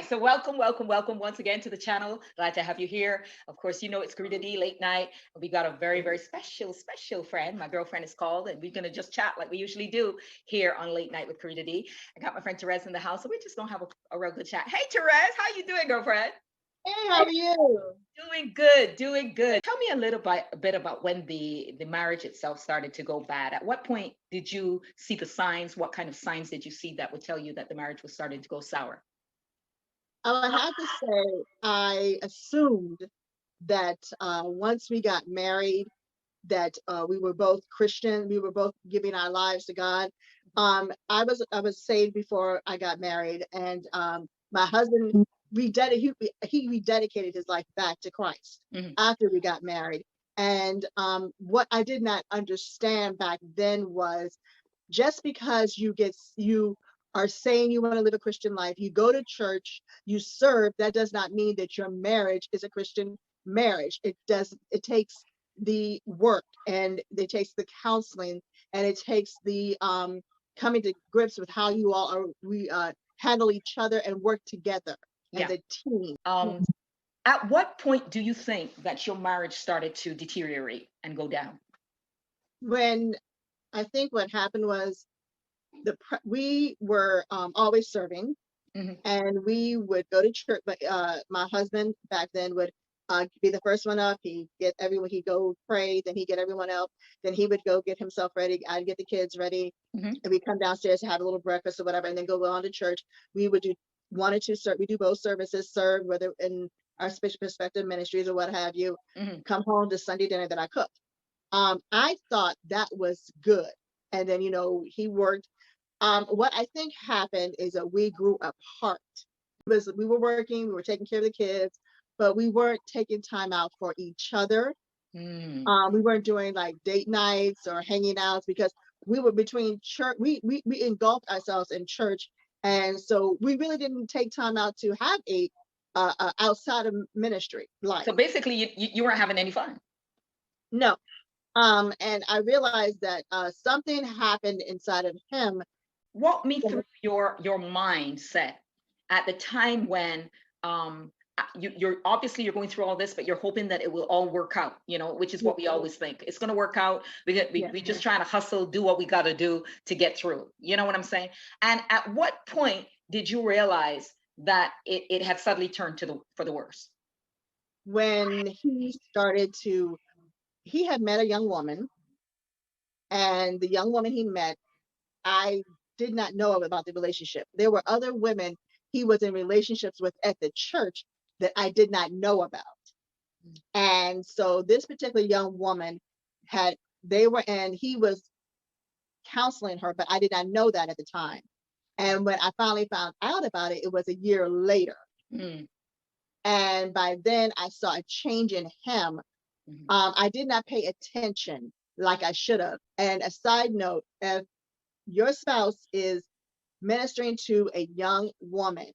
So welcome once again to the channel. Glad to have you here. Of course, you know it's Karita D late night. We got a very special friend. My girlfriend is called, and we're gonna just chat like we usually do here on Late Night with Karita D. I got my friend Terez in the house, so we're just gonna have a real good chat. Hey Terez, how you doing, girlfriend? Hey, how are you? Doing good, doing good. Tell me a bit about when the marriage itself started to go bad. At what point did you see the signs? What kind of signs did you see that would tell you that the marriage was starting to go sour? I would have to say I assumed that once we got married, that we were both Christian. We were both giving our lives to God. I was saved before I got married, and my husband he rededicated his life back to Christ Mhm. after we got married. And what I did not understand back then was just because you are saying you want to live a Christian life, you go to church, you serve, that does not mean that your marriage is a Christian marriage. It takes the work, and it takes the counseling, and it takes the coming to grips with how you all are we handle each other and work together as Yeah. a team. Um, at what point do you think that your marriage started to deteriorate and go down? When I think what happened was we were always serving, Hmm. and we would go to church. But my husband back then would be the first one up. He'd get everyone. He'd go pray, then he'd get everyone else. Then he would go get himself ready. I'd get the kids ready, Hmm. and we'd come downstairs to have a little breakfast or whatever, and then go on to church. We would do one or two serve. We do both services, serve whether in our respective ministries or what have you. Hmm. Come home to Sunday dinner that I cooked. I thought that was good, and then he worked. What I think happened is that we grew apart. We were working, we were taking care of the kids, but we weren't taking time out for each other. Mm. We weren't doing like date nights or hanging out because we were between church. We engulfed ourselves in church, and so we really didn't take time out to have a outside of ministry life. So basically, you weren't having any fun. No. And I realized that something happened inside of him. Walk me through your mindset at the time when you're obviously you're going through all this, but you're hoping that it will all work out. You know, which is what we always think it's going to work out. Yeah. We just trying to hustle, do what we got to do to get through. You know what I'm saying? And at what point did you realize that it had suddenly turned to the for the worse? When he had met a young woman, and the young woman he met, I did not know about the relationship. There were other women he was in relationships with at the church that I did not know about. And so this particular young woman had they were and he was counseling her, but I did not know that at the time. And when I finally found out about it, it was a year later. Mm. And by then I saw a change in him. Mhm. I did not pay attention like I should have. And a side note, if your spouse is ministering to a young woman,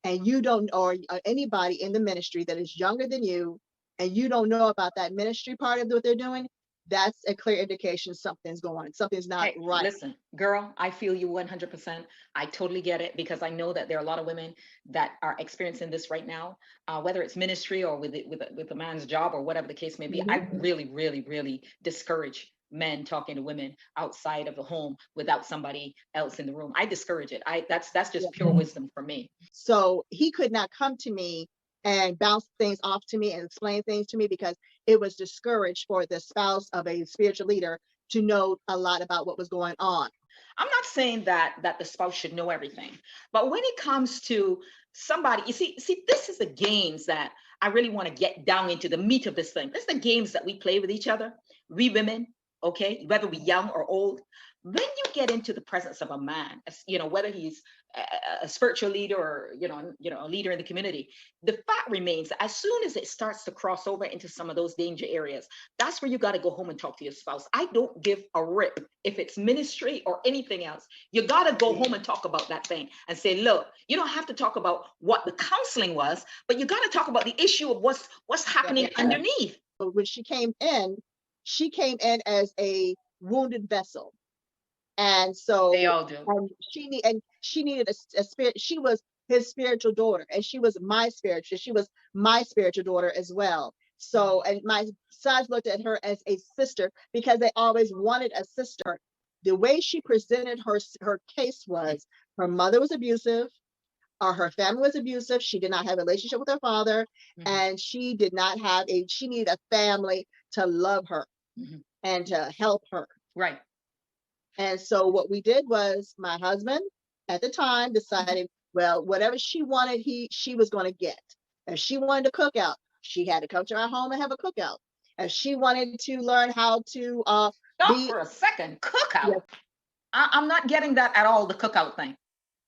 and you don't, or anybody in the ministry that is younger than you, and you don't know about that ministry part of what they're doing, that's a clear indication something's going on. Something's not Hey, right. listen, girl, I feel you 100%. I totally get it because I know that there are a lot of women that are experiencing this right now, whether it's ministry or with a man's job or whatever the case may be. I Mhm. really discourage men talking to women outside of the home without somebody else in the room. I discourage it. That's just pure wisdom for me. So he could not come to me and bounce things off to me and explain things to me because it was discouraged for the spouse of a spiritual leader to know a lot about what was going on. I'm not saying that the spouse should know everything, but when it comes to somebody, see, this is the games that I really want to get down into the meat of this thing. This is the games that we play with each other, we women, okay, whether we young or old. When you get into the presence of a man, whether he's a spiritual leader or a leader in the community, the fact remains that as soon as it starts to cross over into some of those danger areas, that's where you got to go home and talk to your spouse. I don't give a rip if it's ministry or anything else. You got to go home and talk about that thing and say, look, you don't have to talk about what the counseling was, but you got to talk about the issue of what's happening underneath. So when she came in as a wounded vessel. And They so all do. she needed a spirit. She was his spiritual daughter, and she was my spiritual daughter as well. So, and my sons looked at her as a sister because they always wanted a sister. The way she presented her case was her mother was abusive, or her family was abusive. She did not have a relationship with her father, and she needed a family to love her and to help her. Right. And so what we did was, my husband at the time decided, well, whatever she wanted, she was going to get. If she wanted to cook out, she had to come to our home and have a cookout. If she wanted to learn how to Stop for a second. Cookout. Yes. I'm not getting that at all. The cookout thing.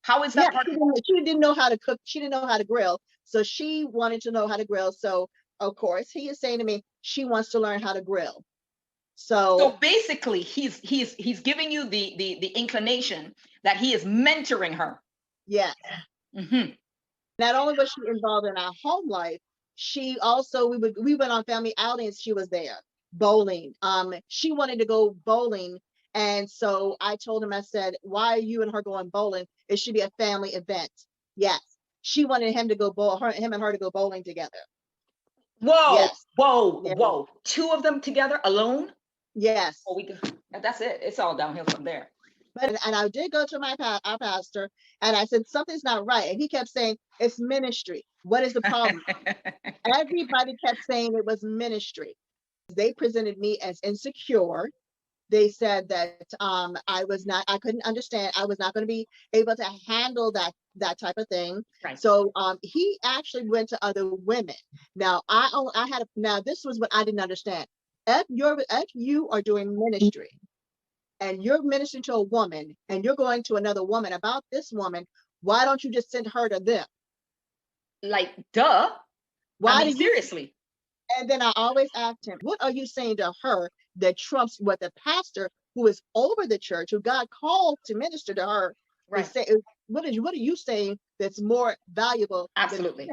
How is that part of it? She didn't know how to cook. She didn't know how to grill. So she wanted to know how to grill. So of course he is saying to me, she wants to learn how to grill. So basically, he's giving you the inclination that he is mentoring her. Yes. Not only was she involved in our home life, she also we went on family outings. She was there bowling. She wanted to go bowling, and so I told him, I said, "Why are you and her going bowling? It should be a family event." Yes, she wanted him to go him and her to go bowling together. Whoa, yes. whoa, yes. Whoa! Two of them together alone? Yes. Oh, that's it. It's all downhill from there. But and I did go to our pastor, and I said, something's not right, and he kept saying, it's ministry. What is the problem? Everybody kept saying it was ministry. They presented me as insecure. They said that I couldn't understand. I was not going to be able to handle that type of thing. Right. So he actually went to other women. Now this was what I didn't understand. If you are doing ministry and you're ministering to a woman and you're going to another woman about this woman, why don't you just send her to them? Like, duh. Why seriously? And then I always asked him, what are you saying to her that trumps what the pastor who is over the church, who God called to minister to her, right? Say, what are you saying that's more valuable? Absolutely.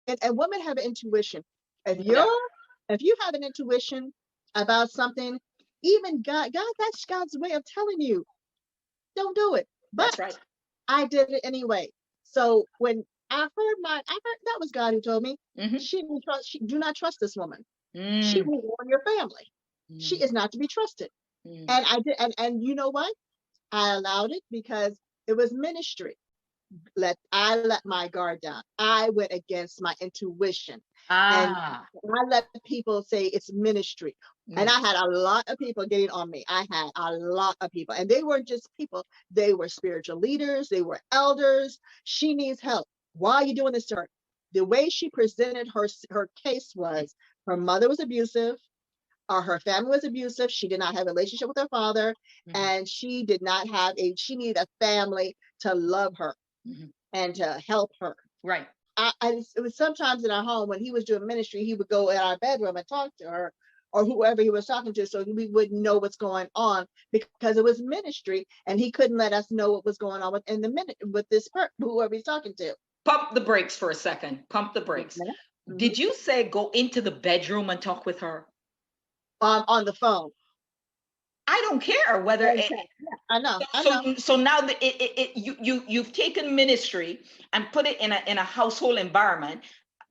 And women have an intuition. If you have an intuition about something, even God, that's God's way of telling you, don't do it. But that's right. I did it anyway. So when I heard that was God who told me, do not trust this woman. She will ruin your family. She is not to be trusted. And I did, and you know what? I allowed it because it was ministry. I let my guard down. I went against my intuition. And I let people say it's ministry. And I had a lot of people getting on me. I had a lot of people. And they weren't just people. They were spiritual leaders. They were elders. She needs help. Why are you doing this to her? The way she presented her case was, her mother was abusive, or her family was abusive. She did not have a relationship with her father. And she needed a family to love her and to help her. Right. It was sometimes in our home when he was doing ministry, he would go in our bedroom and talk to her, or whoever he was talking to, so we wouldn't know what's going on, because it was ministry, and he couldn't let us know what was going on with this person, whoever he's talking to. Pump the brakes for a second. Pump the brakes. Did you say go into the bedroom and talk with her? On the phone. I don't care whether I know. So now you've taken ministry and put it in a household environment.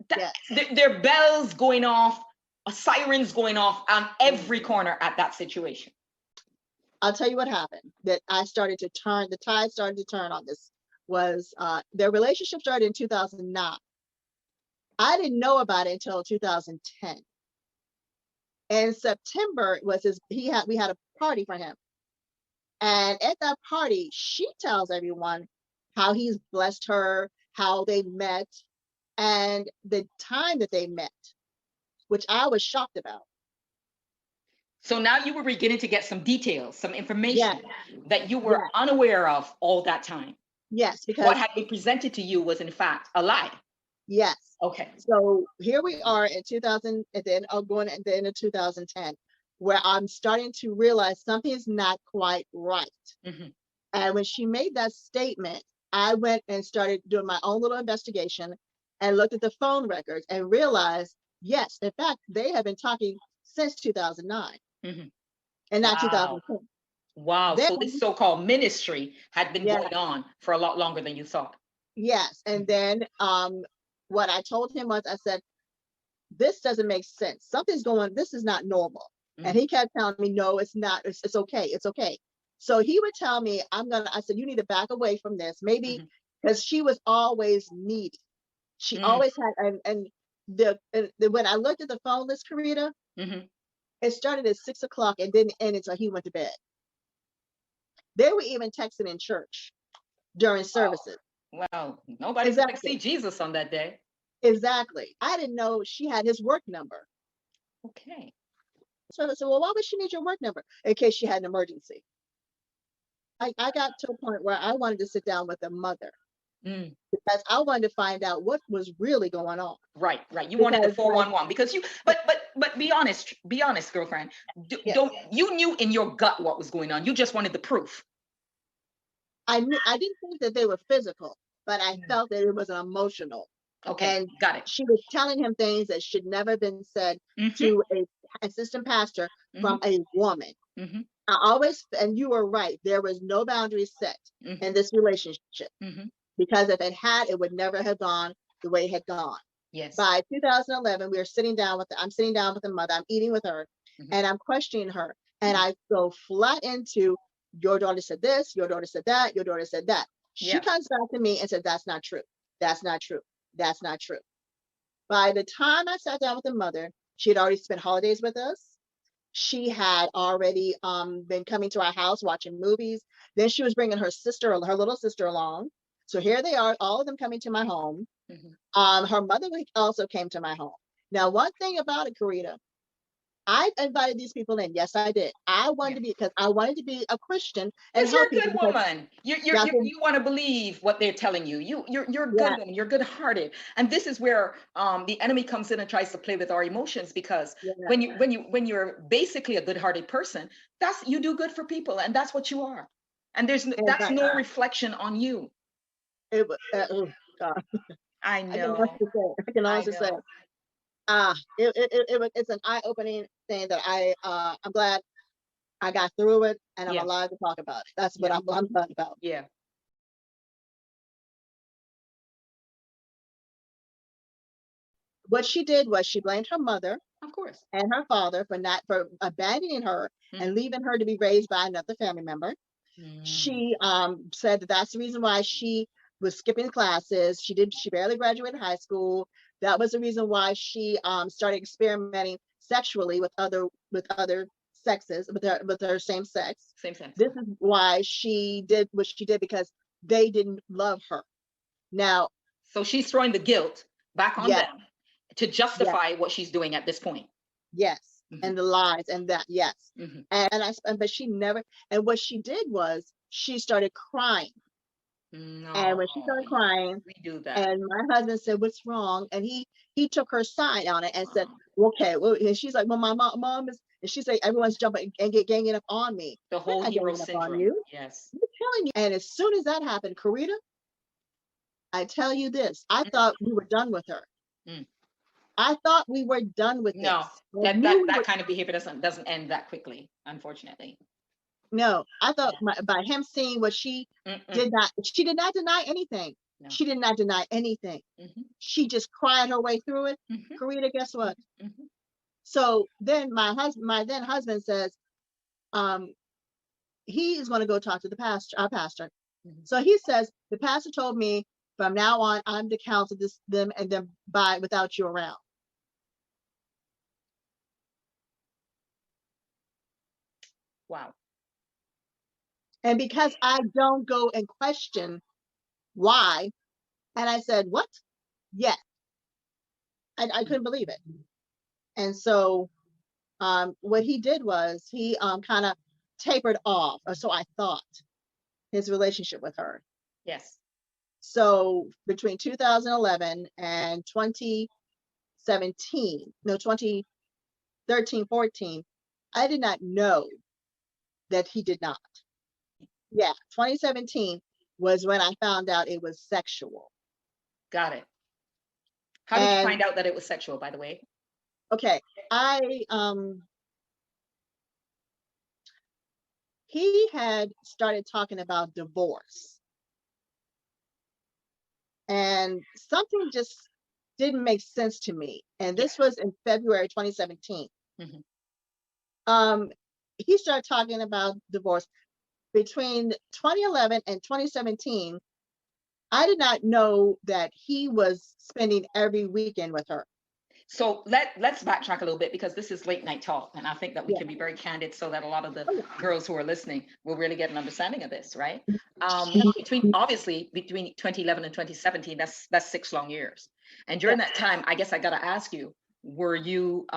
There are bells going off, sirens going off on every corner at that situation. I'll tell you what happened. That the tide started to turn on this was their relationship started in 2009. I didn't know about it until 2010. In September we had a party for him. And at that party, she tells everyone how he's blessed her, how they met, and the time that they met, which I was shocked about. So now you were beginning to get some details, some information that you were unaware of all that time. Yes, because what had been presented to you was in fact a lie. Yes. Okay. So here we are in 2000, and then going at the end of 2010, where I'm starting to realize something is not quite right. And when she made that statement, I went and started doing my own little investigation and looked at the phone records and realized, yes, in fact, they have been talking since 2009 and not 2010. Wow. Then, So this so-called ministry had been yeah, going on for a lot longer than you thought. yes. And then what I told him was, I said, this doesn't make sense. Something's going, this is not normal. And Mhm. he kept telling me, no, it's not, it's okay, it's okay. So he would tell me, I said, you need to back away from this. Maybe Mhm. because she was always needy. She Mm. always had, and when I looked at the phone list, Karita, Mhm. it started at 6 o'clock and didn't end until he went to bed. They were even texting in church during Wow. services. Well, nobody's going to Exactly. see Jesus on that day. Exactly. I didn't know she had his work number. Okay. So I said, well, why would she need your work number? In case she had an emergency. I got to a point where I wanted to sit down with the mother Mm. because I wanted to find out what was really going on. Right, right. You wanted the Because, like, 411 because you, but be honest, girlfriend. yes, Don't you knew in your gut what was going on? You just wanted the proof. I didn't think that they were physical, but I Mm. felt that it was an emotional. Okay, And got it. she was telling him things that should never have been said Mm-hmm. to a assistant pastor Mm-hmm. from a woman. Mm-hmm. I always, and you were right, there was no boundaries set Mm-hmm. in this relationship, Mm-hmm. because if it had, it would never have gone the way it had gone. Yes. By 2011, I'm sitting down with the mother, I'm eating with her, Mm-hmm. and I'm questioning her. And Mm. I go flat into, your daughter said this, your daughter said that, your daughter said that. She Yeah. comes back to me and said, that's not true. That's not true. That's not true. By the time I sat down with the mother, she had already spent holidays with us. She had already been coming to our house watching movies. Then she was bringing her sister, her little sister, along. So here they are, all of them coming to my home. Mm-hmm. Her mother also came to my home. Now, one thing about it, Karita, I invited these people in. Yes, I did. I wanted Yeah. to be, because I wanted to be a Christian and Because you're help a people, good because woman. that's what, You want to believe what they're telling you. You're a yeah, good woman. You're good hearted. And this is where the enemy comes in and tries to play with our emotions because yeah, when you're basically a good hearted person, that's you do good for people and that's what you are. And that's exactly. no reflection on you. Oh, God, I I can know. honestly say, I can I honestly say, know. it's an eye-opening thing that I'm glad I got through it and I'm Yeah. alive to talk about it. That's what Yeah. I'm glad about. Yeah. What she did was she blamed her mother Of course. and her father for abandoning her Mm. and leaving her to be raised by another family member. Mm. She said that that's the reason why she was skipping classes. She barely graduated high school. That was the reason why she started experimenting sexually with other sexes, with her same sex. Same sense. This is why she did what she did, because they didn't love her. Now, So she's throwing the guilt back on yes, them to yes, justify what she's doing at this point. yes, Mhm. and the lies and that, yes. Mhm. But she never, and what she did was she started crying. And No, when she started crying, we do that. and my husband said, "What's wrong?" And he took her side on it and said, Oh, "Okay." Well, and she's like, "Well, my mom is," and she said, "Everyone's jumping and ganging up on me." the They're whole not hero ganging up on syndrome. you. Yes. I'm telling you. And as soon as that happened, Karita, I tell you this, I Mm, thought we were done with her. mm. I thought we were done with No, this. I knew we that were. kind of behavior doesn't end that quickly, unfortunately. No, I thought Yeah. by him seeing what Mm-mm. she did not deny anything. No. She did not deny anything. Mm-hmm. She just cried her way through it. Mm-hmm. Karita, guess what? Mm-hmm. So then my then husband says, um, he is going to go talk to the pastor, our pastor. Mm-hmm. So he says, the pastor told me from now on, I'm to counsel them and them by without you around. Wow. And because I don't go and question why, and I said, what? Yes, I couldn't believe it. And so what he did was he kind of tapered off, or so I thought, his relationship with her. Yes. So between 2011 and 2017, no, 2013, 14, I did not know that he did not. Yeah, 2017 was when I found out it was sexual. Got it. How did you And find out that it was sexual, by the way? okay, I he had started talking about divorce, and something just didn't make sense to me. And Yeah. this was in February 2017. Hmm. Um, he started talking about divorce between 2011 and 2017. I did not know that he was spending every weekend with her. So let's backtrack a little bit because this is late night talk, and I think that we Yeah. can be very candid so that a lot of the Oh, yeah. girls who are listening will really get an understanding of this, right? Mhm. Between 2011 and 2017, that's 6 long years, and during Yeah, that time, I guess I gotta ask you, were you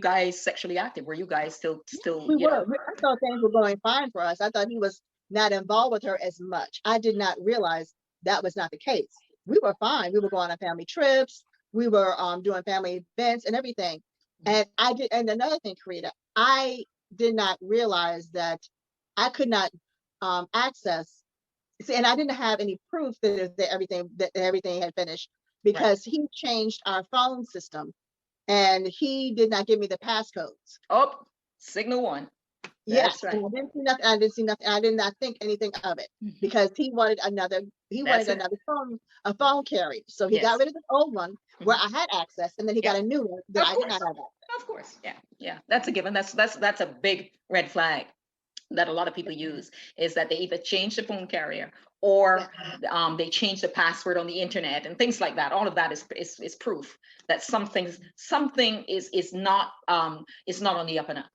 guys sexually active? Were you guys still we you were. know? I thought things were going fine for us. I thought he was not involved with her as much. I did not realize that was not the case. We were fine. We were going on family trips. We were doing family events and everything. And I did. And another thing, Karita, I did not realize that I could not access. See, and I didn't have any proof that everything had finished Right. because he changed our phone system and he did not give me the passcodes. Oh, signal one. Yes, That's and right. I didn't see nothing. I didn't see nothing. I did not think anything of it Mhm. because he wanted another. He wanted That's it. another phone, a phone carrier. So he got Yes. rid of the old one where Mhm. I had access, and then he Yeah. got a new one that Of I did not course. have access. Of course. Yeah. Yeah. That's a given. That's a big red flag that a lot of people use, is that they either change the phone carrier Yeah. or they change the password on the internet and things like that. All of that is proof that something is not on the up and up.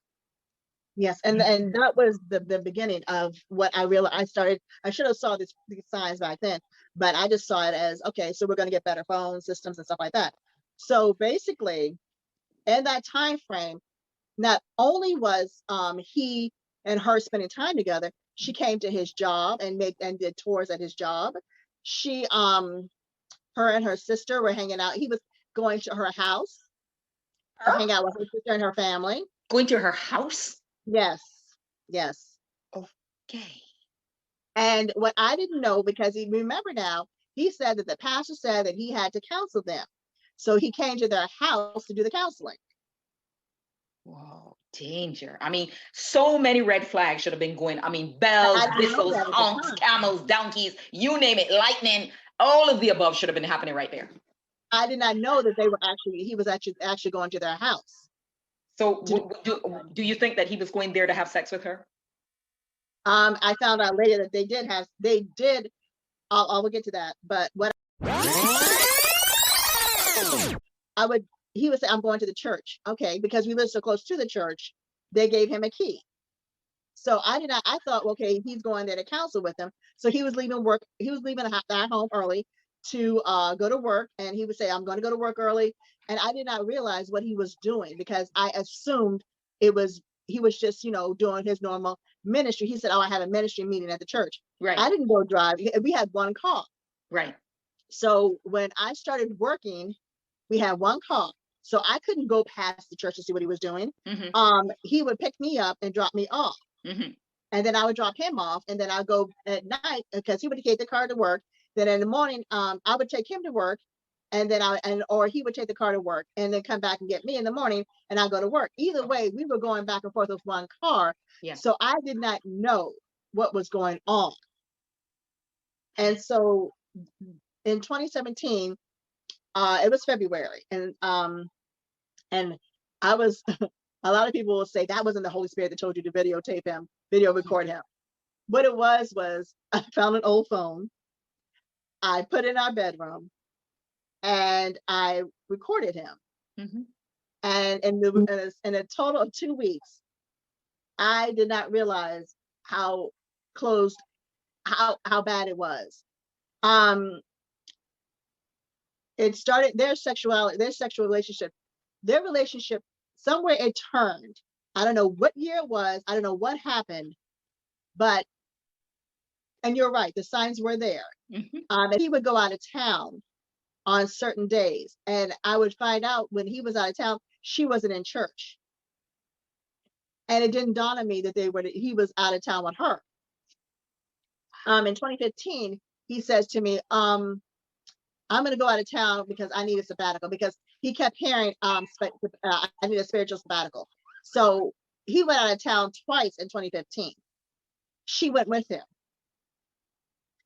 Yes, and that was the beginning of what I realized. I should have saw these signs back then, but I just saw it as okay. So we're going to get better phone systems and stuff like that. So basically, in that time frame, not only was he and her spending time together, she came to his job and made and did tours at his job. She her and her sister were hanging out. He was going to her house to hang out with her sister and her family. Going to her house. Yes, yes. Okay. And what I didn't know, because he remember now, he said that the pastor said that he had to counsel them. So he came to their house to do the counseling. Whoa, danger. I mean, so many red flags should have been going. I mean, I bells, didn't know whistles, that at the honks, time. camels, donkeys, you name it, lightning, all of the above should have been happening right there. I did not know that they were actually he was actually going to their house So, to do. do you think that he was going there to have sex with her? I found out later that they did. I will get to that. But what I would he would say, I'm going to the church. Okay, because we live so close to the church, they gave him a key. So I did not. I thought, okay, he's going there to counsel with them. So he was leaving work. He was leaving that home early to go to work, and he would say, "I'm going to go to work early." And I did not realize what he was doing because I assumed it was he was just doing his normal ministry. He said, "Oh, I have a ministry meeting at the church." Right, I didn't go drive. We had one car. right. So when I started working, we had one car. So I couldn't go past the church to see what he was doing. Hmm. He would pick me up and drop me off. Hmm. And then I would drop him off, and then I'd go at night because he would take the car to work. Then in the morning, I would take him to work, and then or he would take the car to work, and then come back and get me in the morning, and I go to work. Either way, we were going back and forth with one car, Yeah. so I did not know what was going on. And so in 2017, it was February, and I was. A lot of people will say that wasn't the Holy Spirit that told you to videotape him, video record him. What it was I found an old phone, I put it in our bedroom, and I recorded him. Hmm. And in a total of 2 weeks, I did not realize how closed, how bad it was. Um, it started their sexual relationship, their relationship. Somewhere it turned. I don't know what year it was. I don't know what happened, but and you're right, the signs were there. Hmm. And he would go out of town on certain days. And I would find out when he was out of town, she wasn't in church. And it didn't dawn on me that he was out of town with her. In 2015, he says to me, I'm going to go out of town because I need a sabbatical because he kept hearing, I need a spiritual sabbatical. So he went out of town twice in 2015. She went with him.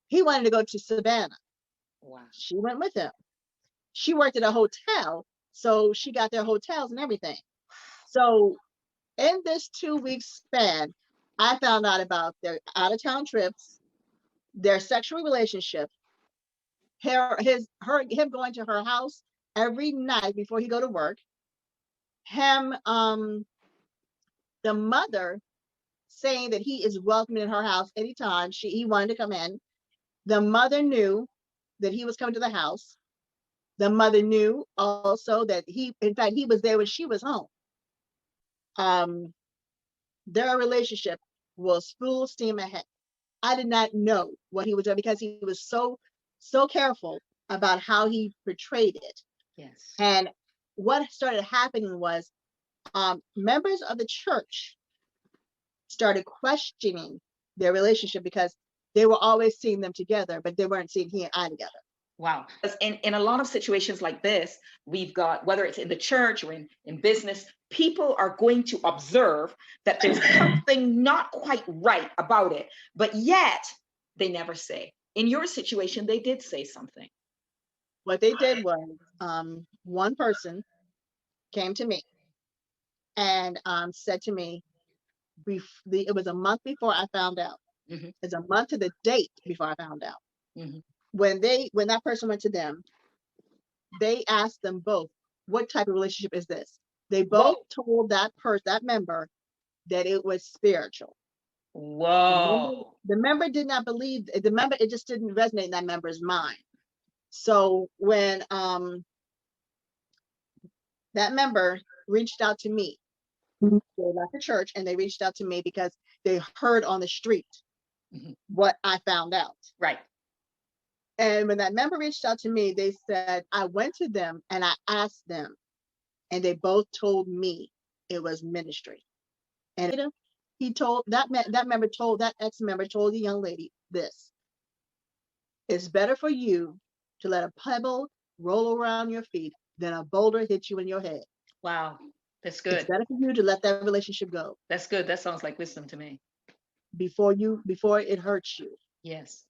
He wanted to go to Savannah. Wow. She went with him. She worked at a hotel, so she got their hotels and everything. So in this 2 week span, I found out about their out of town trips, their sexual relationship, him going to her house every night before he go to work, him, the mother saying that he is welcome in her house anytime he wanted to come in. The mother knew that he was coming to the house. The mother knew also that in fact, he was there when she was home. Their relationship was full steam ahead. I did not know what he was doing because he was so careful about how he portrayed it. Yes. And what started happening was members of the church started questioning their relationship because they were always seeing them together, but they weren't seeing he and I together. Wow. In a lot of situations like this, we've got, whether it's in the church or in business, people are going to observe that there's something not quite right about it, but yet they never say. In your situation, they did say something. What they did was one person came to me and said to me, it was a month before I found out. Mm-hmm. It's a month to the date before I found out. Mm-hmm. When that person went to them, they asked them both, what type of relationship is this? They both told that member that it was spiritual. Whoa. The member did not believe it just didn't resonate in that member's mind. So when that member reached out to me, they left the church and they reached out to me because they heard on the street what I found out. Right. And when that member reached out to me, they said, I went to them and I asked them, and they both told me it was ministry. And he told that ex-member told the young lady this: it's better for you to let a pebble roll around your feet than a boulder hit you in your head. Wow. That's good. It's better for you to let that relationship go. That's good. That sounds like wisdom to me. Before it hurts you. Yes.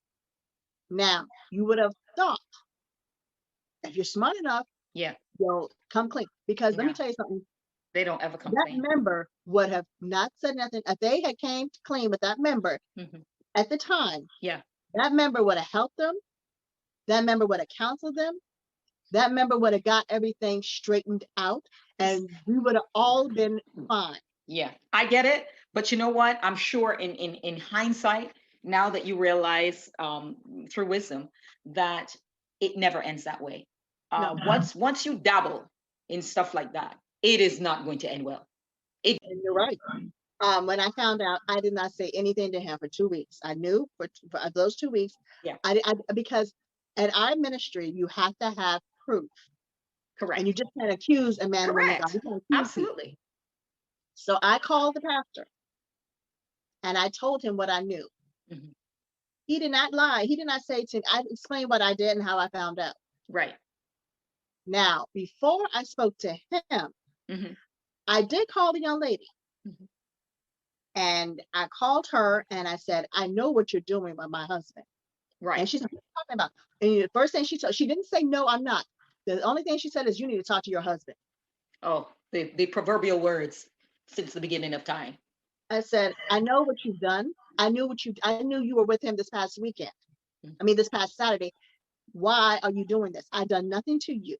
Now, you would have thought, if you're smart enough, you'll come clean. Because let me tell you something. They don't ever come clean. That member would have not said nothing. If they had came clean with that member at the time, that member would have helped them. That member would have counseled them. That member would have got everything straightened out, and we would have all been fine. Yeah, I get it. But you know what? I'm sure in hindsight, now that you realize through wisdom that it never ends that way. No. Once you dabble in stuff like that, it is not going to end well. And you're right. When I found out, I did not say anything to him for 2 weeks. I knew for those 2 weeks. Yeah. Because in our ministry, you have to have proof. Correct. And you just can't accuse a man. Correct. Absolutely. People. So I called the pastor and I told him what I knew. He did not lie. He did not say to me, I explained what I did and how I found out. Right. Now, before I spoke to him, I did call the young lady. And I called her and I said, I know what you're doing with my husband. Right. And she said, what are you talking about? And the first thing she didn't say, no, I'm not. The only thing she said is, you need to talk to your husband. Oh, the proverbial words since the beginning of time. I said, I know what you've done. I knew you were with him this past weekend. This past Saturday. Why are you doing this? I've done nothing to you.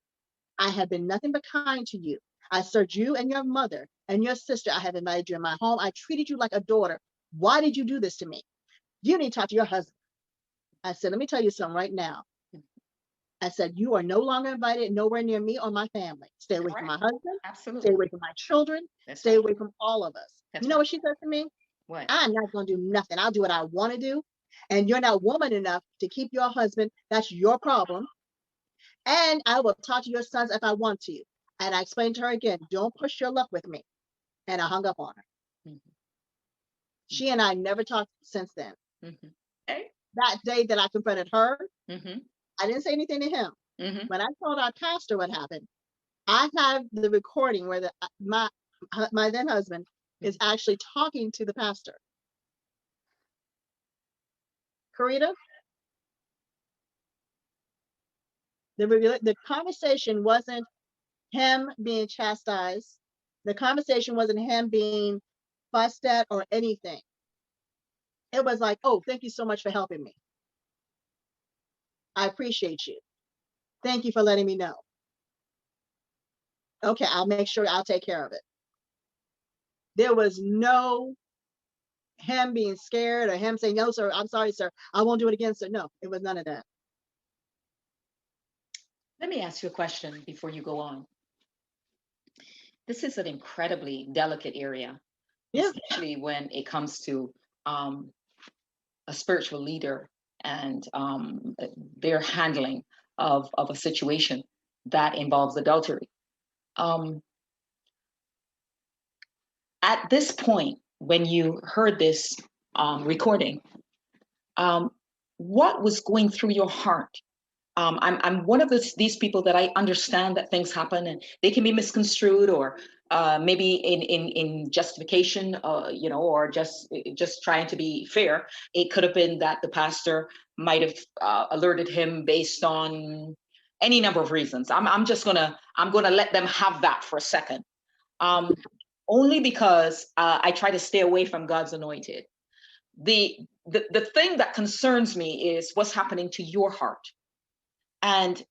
I have been nothing but kind to you. I served you and your mother and your sister. I have invited you in my home. I treated you like a daughter. Why did you do this to me? You need to talk to your husband. I said, let me tell you something right now. I said, you are no longer invited nowhere near me or my family. Stay away from my husband. Absolutely. Stay away from my children. Stay away from all of us. You know what she said to me? What? I'm not going to do nothing. I'll do what I want to do. And you're not woman enough to keep your husband. That's your problem. And I will talk to your sons if I want to. And I explained to her again, don't push your luck with me. And I hung up on her. She and I never talked since then. That day that I confronted her, I didn't say anything to him. When I told our pastor what happened, I have the recording where my then husband is actually talking to the pastor. Karita, the conversation wasn't him being chastised. The conversation wasn't him being fussed at or anything. It was like, oh, thank you so much for helping me. I appreciate you. Thank you for letting me know. Okay, I'll make sure I'll take care of it. There was no him being scared or him saying, no, sir, I'm sorry, sir, I won't do it again, sir. No, it was none of that. Let me ask you a question before you go on. This is an incredibly delicate area, Yeah. especially when it comes to a spiritual leader and their handling of a situation that involves adultery. At this point, when you heard this recording, what was going through your heart? I'm one of these people that I understand that things happen and they can be misconstrued, or maybe in justification, or just trying to be fair. It could have been that the pastor might have alerted him based on any number of reasons. I'm gonna let them have that for a second, only because I try to stay away from God's anointed. The thing that concerns me is what's happening to your heart. And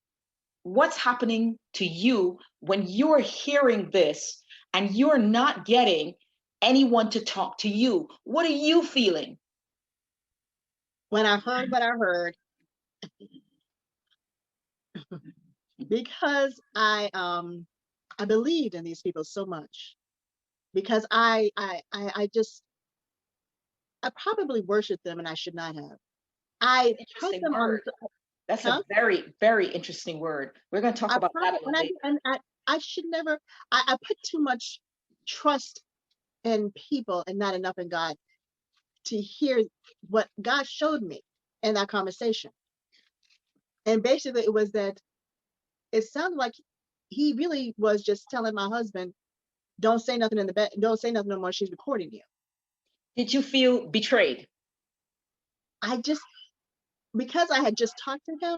what's happening to you when you're hearing this and you're not getting anyone to talk to you? What are you feeling? When I heard what I heard, because I believed in these people so much, because I probably worshiped them and I should not have. I put them on. That's a very, very interesting word. We're going to talk about that a little bit. And I should never, I put too much trust in people and not enough in God to hear what God showed me in that conversation. And basically it was that it sounded like he really was just telling my husband, don't say nothing in the bed, don't say nothing no more, she's recording you. Did you feel betrayed? Because I had just talked to him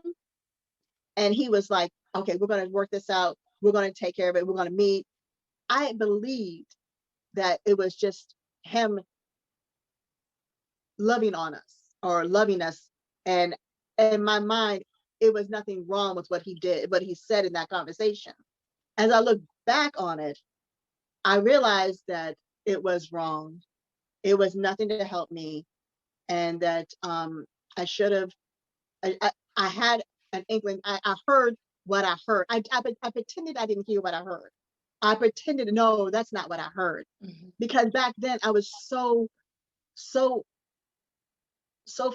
and he was like, okay, we're going to work this out. We're going to take care of it. We're going to meet. I believed that it was just him loving on us or loving us. And in my mind, it was nothing wrong with what he did, what he said in that conversation. As I look back on it, I realized that it was wrong. It was nothing to help me. And that I should have, I had an inkling. I heard what I heard. I pretended I didn't hear what I heard. I pretended, no, that's not what I heard. Mm-hmm. Because back then I was so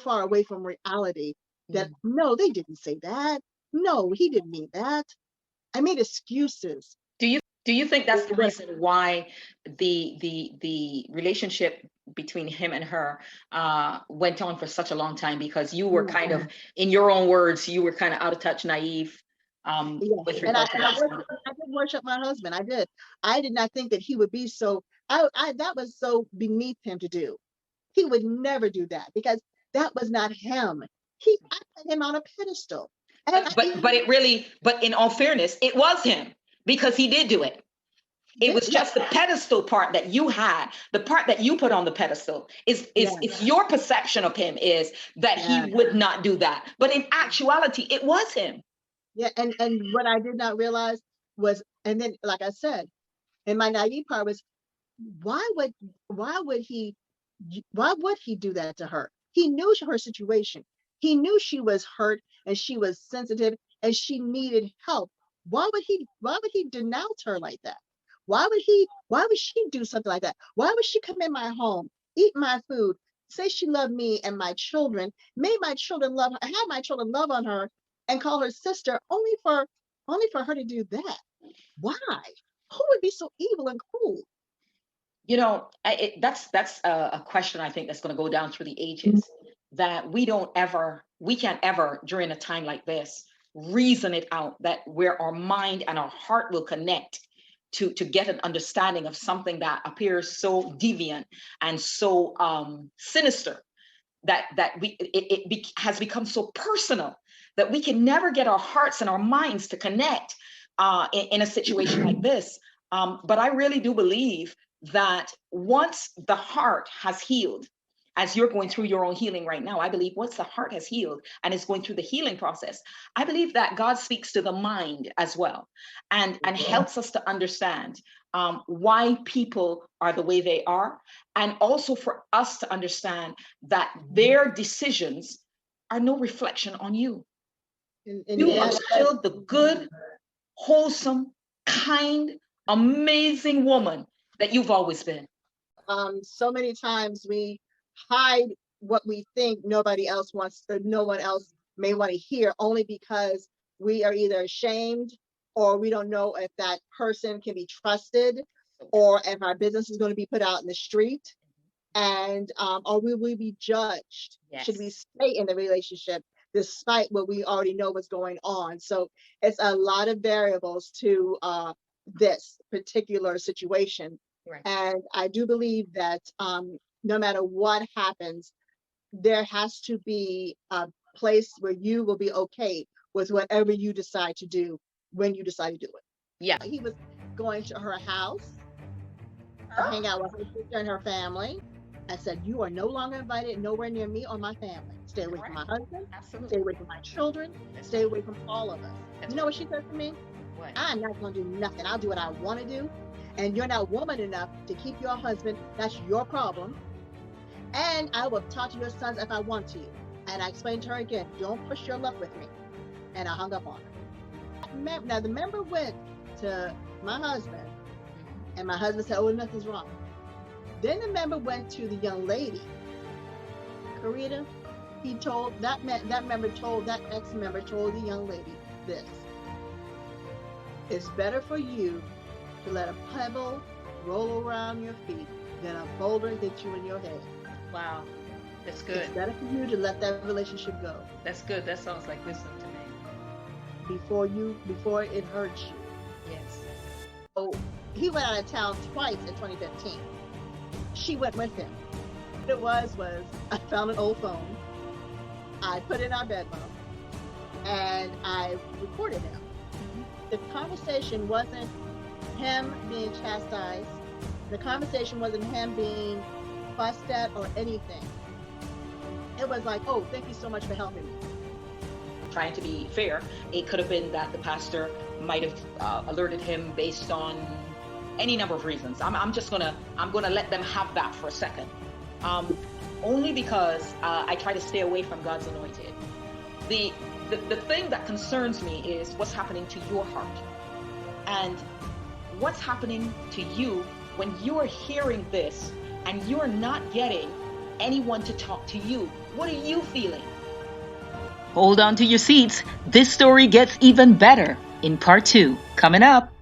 far away from reality that no, they didn't say that. No, he didn't mean that. I made excuses. Do you think that's the reason why the relationship between him and her went on for such a long time? Because you were kind of, in your own words, you were kind of out of touch, naive. With regard to that. I did worship my husband. I did. I did not think that he would be so. That was so beneath him to do. He would never do that because that was not him. I put him on a pedestal. But in all fairness, it was him because he did do it. It was just the pedestal part that you had. The part that you put on the pedestal is your perception of him is that he would not do that. But in actuality, it was him. Yeah, and what I did not realize was, and then like I said, and my naive part was, why would he do that to her? He knew her situation. He knew she was hurt and she was sensitive and she needed help. Why would he denounce her like that? Why would she do something like that? Why would she come in my home, eat my food, say she loved me and my children, made my children love her, have my children love on her, and call her sister, only for her to do that? Why? Who would be so evil and cruel? That's a question I think that's going to go down through the ages, that we can't ever during a time like this reason it out, that where our mind and our heart will connect to get an understanding of something that appears so deviant and so sinister, has become so personal that we can never get our hearts and our minds to connect in a situation like this. But I really do believe that once the heart has healed, as you're going through your own healing right now, I believe once the heart has healed and is going through the healing process, I believe that God speaks to the mind as well, and helps us to understand why people are the way they are, and also for us to understand that their decisions are no reflection on you. And You are still the good, wholesome, kind, amazing woman that you've always been. So many times we hide what we think nobody else wants, or no one else may want to hear, only because we are either ashamed, or we don't know if that person can be trusted, or if our business is going to be put out in the street, and or will we be judged? Yes. Should we stay in the relationship despite what we already know what's going on? So it's a lot of variables to this particular situation. Right. And I do believe that no matter what happens, there has to be a place where you will be okay with whatever you decide to do when you decide to do it. Yeah. He was going to her house to hang out with her sister and her family. I said, you are no longer invited nowhere near me or my family. Stay away from my husband. Absolutely. Stay away from my children. Stay away from all of us. You know what she said to me? What? I'm not going to do nothing. I'll do what I want to do. And you're not woman enough to keep your husband. That's your problem. And I will talk to your sons if I want to. And I explained to her again, don't push your luck with me. And I hung up on her. Now the member went to my husband, and my husband said, oh, nothing's wrong. Then the member went to the young lady, Karita. He told that ex-member told the young lady this: it's better for you to let a pebble roll around your feet than a boulder hit you in your head. Wow, that's good. It's better for you to let that relationship go. That's good. That sounds like wisdom to me. Before it hurts you. Yes. So he went out of town twice in 2015. She went with him. What it was I found an old phone. I put it in our bedroom, and I recorded him. The conversation wasn't him being chastised. The conversation wasn't him being fussed at or anything. It was like, oh, thank you so much for helping me. Trying to be fair, it could have been that the pastor might have alerted him based on any number of reasons. I'm gonna let them have that for a second. Only because I try to stay away from God's anointed. The thing that concerns me is what's happening to your heart, and what's happening to you when you're hearing this and you're not getting anyone to talk to you. What are you feeling? Hold on to your seats. This story gets even better in part 2, coming up.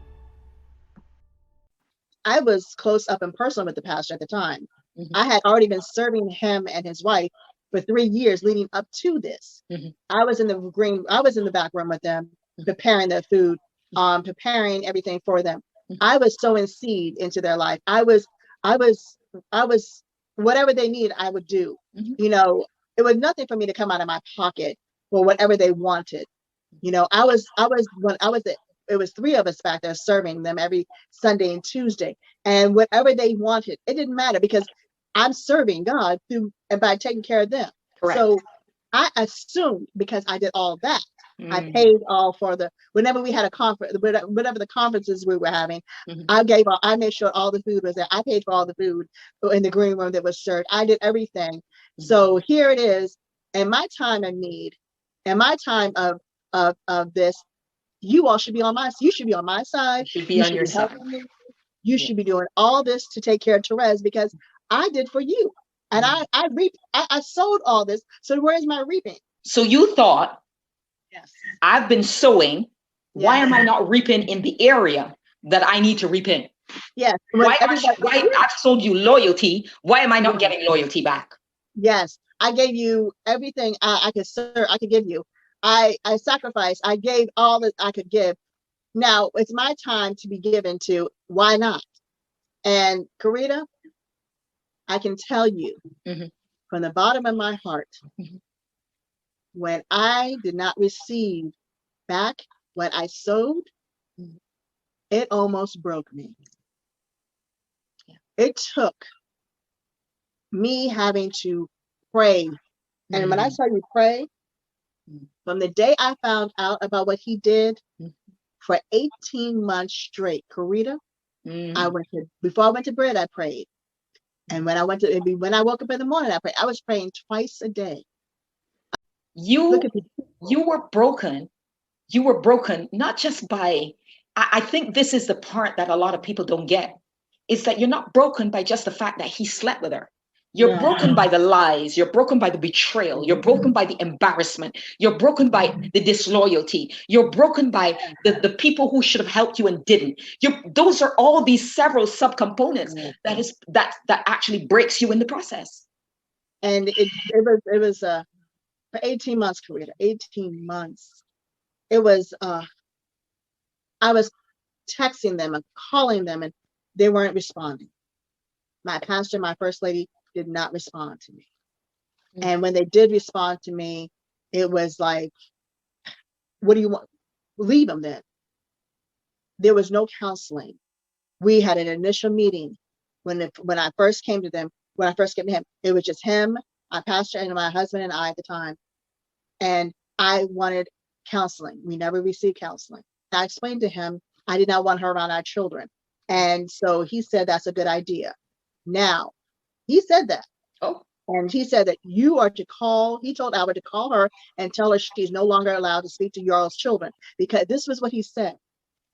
I was close up and personal with the pastor at the time. Mm-hmm. I had already been serving him and his wife for 3 years leading up to this. Mm-hmm. I was in the back room with them, preparing their food, preparing everything for them. Mm-hmm. I was sowing seed into their life. I was whatever they need, I would do. Mm-hmm. You know, it was nothing for me to come out of my pocket for whatever they wanted. You know, it was 3 of us back there serving them every Sunday and Tuesday, and whatever they wanted, it didn't matter, because I'm serving God and by taking care of them. Correct. So I assumed, because I did all that, I paid all for whenever we had a conference, whatever the conferences we were having, I made sure all the food was there. I paid for all the food in the green room that was served. I did everything. So here it is, in my time of need, in my time of this, you all should be on my side. You should be on your side. You should be doing all this to take care of Terez, because I did for you. And I reaped, I sowed all this. So where's my reaping? So you thought, yes, I've been sowing. Yes. Why am I not reaping in the area that I need to reap in? Yes. Why I've sold you loyalty. Why am I not getting loyalty back? Yes. I gave you everything I could serve, I could give you. I sacrificed. I gave all that I could give. Now it's my time to be given to. Why not? And Karita, I can tell you, from the bottom of my heart, Mhm. when I did not receive back what I sowed, Mhm. it almost broke me. Yeah. It took me having to pray. And when I Mm. tell you pray, Mm. from the day I found out about what he did, Mm. for 18 months straight, Karita, Mm. before I went to bed, I prayed. And when I woke up in the morning, I prayed. I was praying twice a day. Look You at the you people. were broken. You were broken not just by, I think this is the part that a lot of people don't get, is that you're not broken by just the fact that he slept with her. You're No. broken by the lies. You're broken by the betrayal. You're broken by the embarrassment. You're broken by the disloyalty. You're broken by the people who should have helped you and didn't. Those are all these several subcomponents that actually breaks you in the process. And it was for 18 months, Karita, 18 months. It was I was texting them and calling them, and they weren't responding. My pastor, my first lady, did not respond to me. Mm. And when they did respond to me, it was like, what do you want? Leave them then. There was no counseling. We had an initial meeting when I first came to them. When I first came to him, it was just him, my pastor, and my husband and I at the time. And I wanted counseling. We never received counseling. I explained to him I did not want her around our children. And so he said that's a good idea. Now, he said that. Oh, And he said that you are to call, he told Albert to call her and tell her she's no longer allowed to speak to your children, because this was what he said.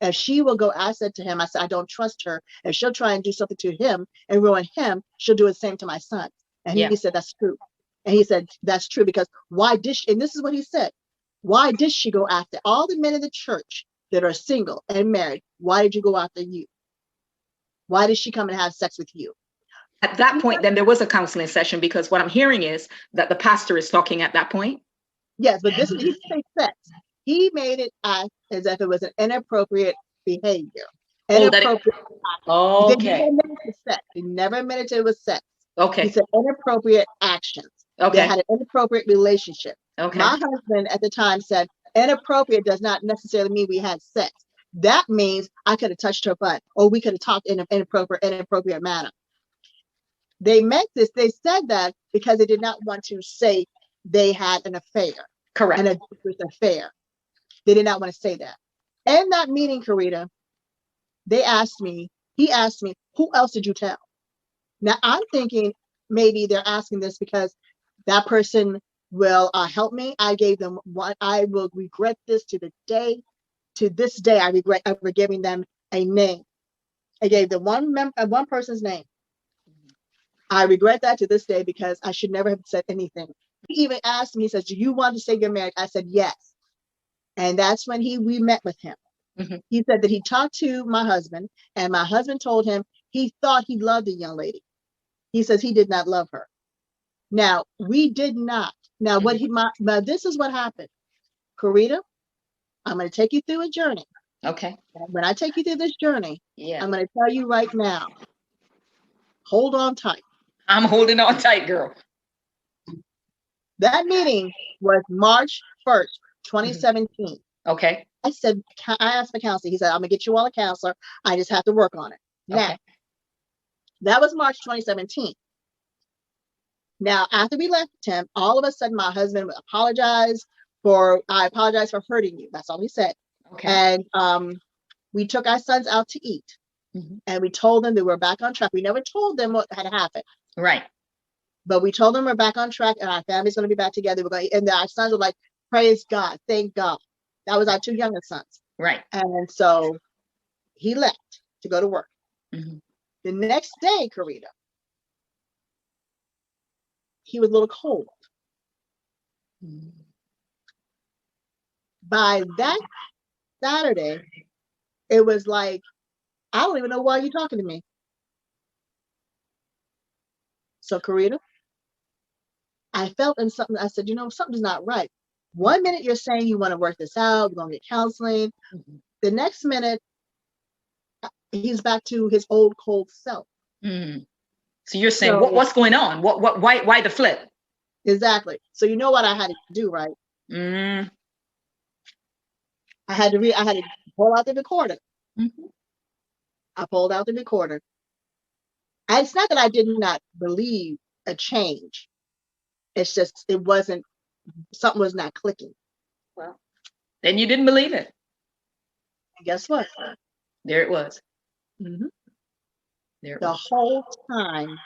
If she will go, I said to him, I said, I don't trust her. If she'll try and do something to him and ruin him, she'll do the same to my son. And yeah. he said, that's true. And he said, that's true, because why did she, and this is what he said, why did she go after all the men in the church that are single and married? Why did you go after you? Why did she come and have sex with you? At that point, then there was a counseling session, because what I'm hearing is that the pastor is talking at that point. Yes, but this he said sex. He made it act as if it was an inappropriate behavior. Oh, that it, Inappropriate. They never okay. admitted to sex. They never admitted it was sex. He Okay. said inappropriate actions. They Okay. had an inappropriate relationship. Okay. My husband at the time said inappropriate does not necessarily mean we had sex. That means I could have touched her butt, or we could have talked in an inappropriate manner. They meant this. They said that because they did not want to say they had an affair, an Correct. adulterous affair. They did not want to say that. In that meeting, Karita, he asked me, who else did you tell? Now I'm thinking maybe they're asking this because that person will help me. I gave them what I will regret this to this day. I regret ever giving them a name. I gave them one person's name. I regret that to this day because I should never have said anything. He even asked me, he says, do you want to say you're married? I said, yes. And that's when we met with him. Mm-hmm. He said that he talked to my husband, and my husband told him he thought he loved the young lady. He says he did not love her. Now, we did not. Now, this is what happened. Karita, I'm going to take you through a journey. Okay. And when I take you through this journey, Yeah. I'm going to tell you right now, hold on tight. I'm holding on tight, girl. That meeting was March 1st, Mm-hmm. 2017. Okay. I asked for counseling. He said, I'm going to get you all a counselor. I just have to work on it. Now, Okay. that was March 2017. Now, after we left him, all of a sudden, my husband I apologize for hurting you. That's all he said. Okay. And we took our sons out to eat, Mm-hmm. and we told them that we're back on track. We never told them what had happened, Right. but we told them we're back on track and our family's going to be back together. And our sons were like, praise God, thank God. That was our two youngest sons. Right. And so he left to go to work. Mm-hmm. The next day, Karita, he was a little cold. Mm-hmm. By that Saturday, it was like, I don't even know why you're talking to me. So, Karita, I felt in something. I said, something's not right. One minute you're saying you want to work this out, we're going to get counseling. Mm-hmm. The next minute, he's back to his old cold self. Mm-hmm. So you're saying So what's going on? Why the flip? exactly. So you know what I had to do, right? Mm. I had to pull out the recorder. Mm-hmm. I pulled out the recorder. And it's not that I did not believe a change. It's just something was not clicking. Well, then you didn't believe it. And guess what? There it was. Mm-hmm. There it The was. whole time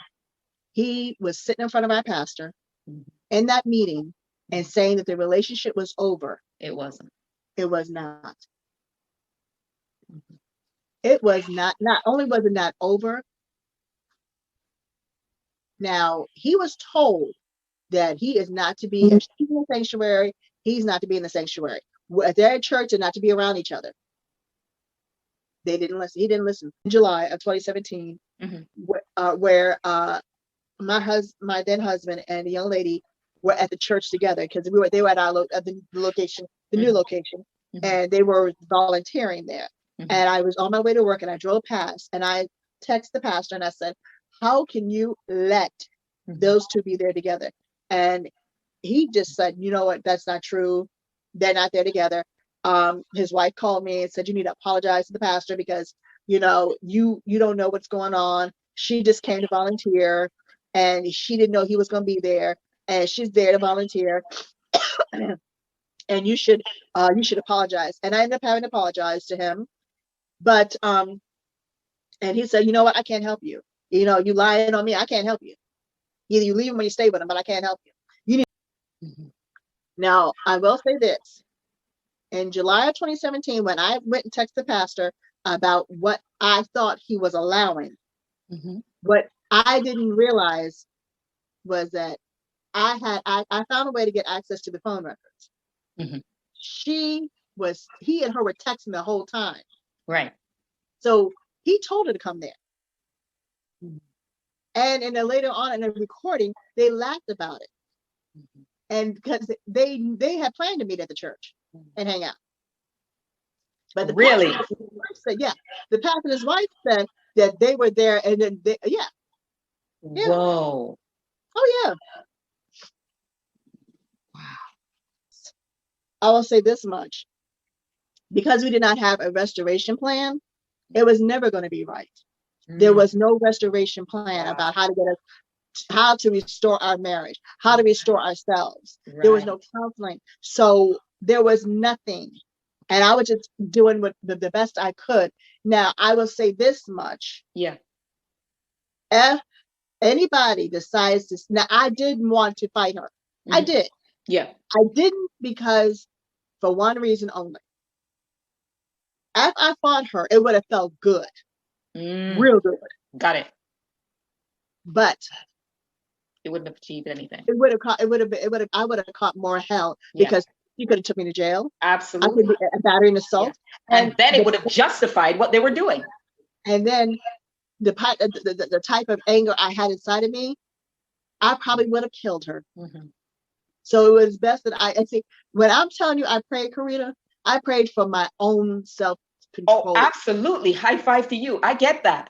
he was sitting in front of our pastor Mm-hmm. in that meeting and saying that the relationship was over. It wasn't. It was not. Mm-hmm. It was not. Not only was it not over, now he was told that he is not to be in the sanctuary. He's not to be in the sanctuary. They're at church and not to be around each other. They didn't listen. He didn't listen. In July of 2017, Mm-hmm. where my then husband and the young lady were at the church together because they were at at the location, the new Mm-hmm. location, Mm-hmm. and they were volunteering there. Mm-hmm. And I was on my way to work and I drove past and I texted the pastor and I said, "How can you let those two be there together?" And he just said, "You know what? That's not true. They're not there together." His wife called me and said, "You need to apologize to the pastor because you don't know what's going on. She just came to volunteer and she didn't know he was going to be there, and she's there to volunteer, and you should apologize." And I ended up having to apologize to him, but and he said, "You know what? I can't help you. You lying on me. I can't help you. Either you leave him or you stay with him, but I can't help you." Mm-hmm. Now, I will say this. In July of 2017, when I went and texted the pastor about what I thought he was allowing, Mm-hmm. what I didn't realize was that I found a way to get access to the phone records. Mm-hmm. He and her were texting the whole time. Right. So he told her to come there. Mm-hmm. And later on in the recording, they laughed about it. Mm-hmm. And because they had planned to meet at the church and hang out. But the Really? pastor and his wife said, yeah. The pastor and his wife said that they were there and then yeah. Whoa. Oh yeah. Wow. I will say this much. Because we did not have a restoration plan, it was never going to be right. There was no restoration plan about how to restore our marriage, how to restore ourselves. Right. There was no counseling. So there was nothing. And I was just doing the best I could. Now, I will say this much. Yeah. If anybody decides to, now I didn't want to fight her. Mm-hmm. I did. Yeah. I didn't because for one reason only. If I fought her, it would have felt good. Real good. Got it. But it wouldn't have achieved anything. I would have caught more hell because you could have took me to jail. Absolutely. I could be a battery and assault. Yeah. And then it would have justified what they were doing. And then the type of anger I had inside of me, I probably would have killed her. Mm-hmm. So it was best that and see, when I'm telling you I prayed, Karita, I prayed for my own self-control. Oh, absolutely. High five to you. I get that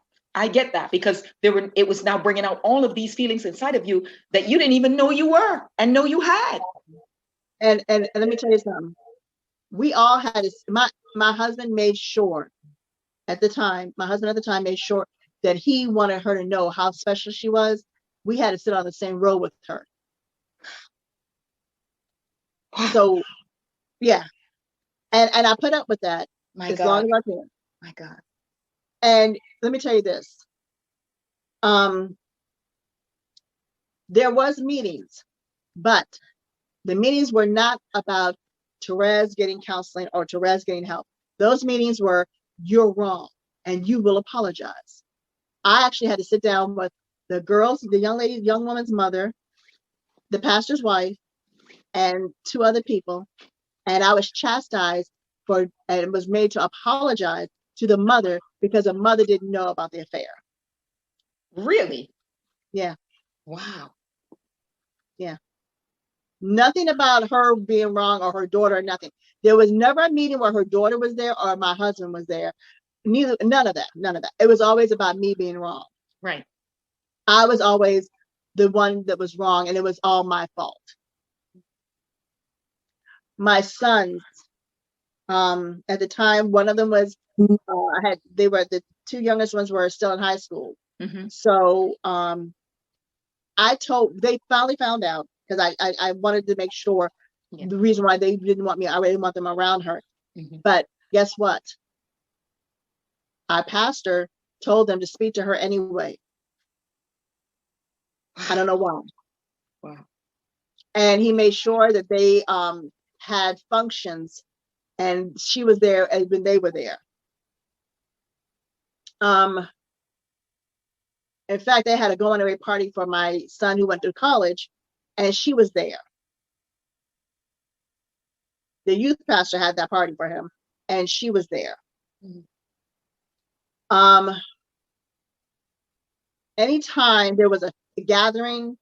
because it was now bringing out all of these feelings inside of you that you didn't even know you were and know you had. And let me tell you something. We all had my husband made sure at the time, made sure that he wanted her to know how special she was. We had to sit on the same row with her. So yeah. And I put up with that long as I can. My God. And let me tell you this. There was meetings, but the meetings were not about Terez getting counseling or Terez getting help. Those meetings were, you're wrong and you will apologize. I actually had to sit down with the girls, the young woman's mother, the pastor's wife, and two other people. And I was chastised and was made to apologize to the mother because the mother didn't know about the affair. Really? Yeah. Wow. Yeah. Nothing about her being wrong or her daughter, nothing. There was never a meeting where her daughter was there or my husband was there. None of that. It was always about me being wrong. Right. I was always the one that was wrong, and it was all my fault. My sons, at the time, one of them was, they were, the two youngest ones were still in high school. Mm-hmm. So they finally found out, because I wanted to make sure. Yeah. The reason why they didn't want me, I didn't want them around her. Mm-hmm. But guess what? Our pastor told them to speak to her anyway. I don't know why. Wow. And he made sure that they had functions, and she was there when they were there. In fact, they had a going away party for my son who went to college, and she was there. The youth pastor had that party for him, and she was there. Mm-hmm. Anytime there was a gathering,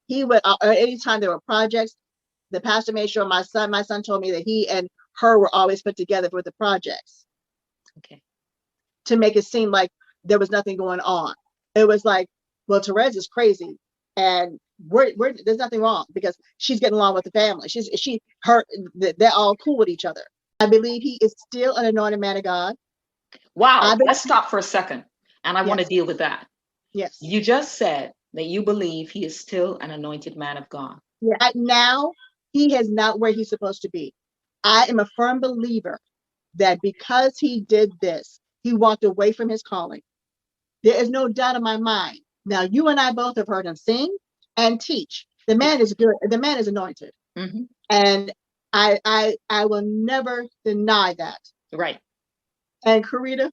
he would, or anytime there were projects, the pastor made sure my son told me that he and her were always put together for the projects. Okay. To make it seem like there was nothing going on. It was like, well, Terez is crazy, and there's nothing wrong, because she's getting along with the family. They're all cool with each other. I believe he is still an anointed man of God. Wow. Let's stop for a second. And I Yes. want to deal with that. Yes. You just said that you believe he is still an anointed man of God. Yeah. Now, he is not where he's supposed to be. I am a firm believer that because he did this, he walked away from his calling. There is no doubt in my mind. Now, you and I both have heard him sing and teach. The man is good. The man is anointed. Mm-hmm. And I will never deny that. Right. And Karita,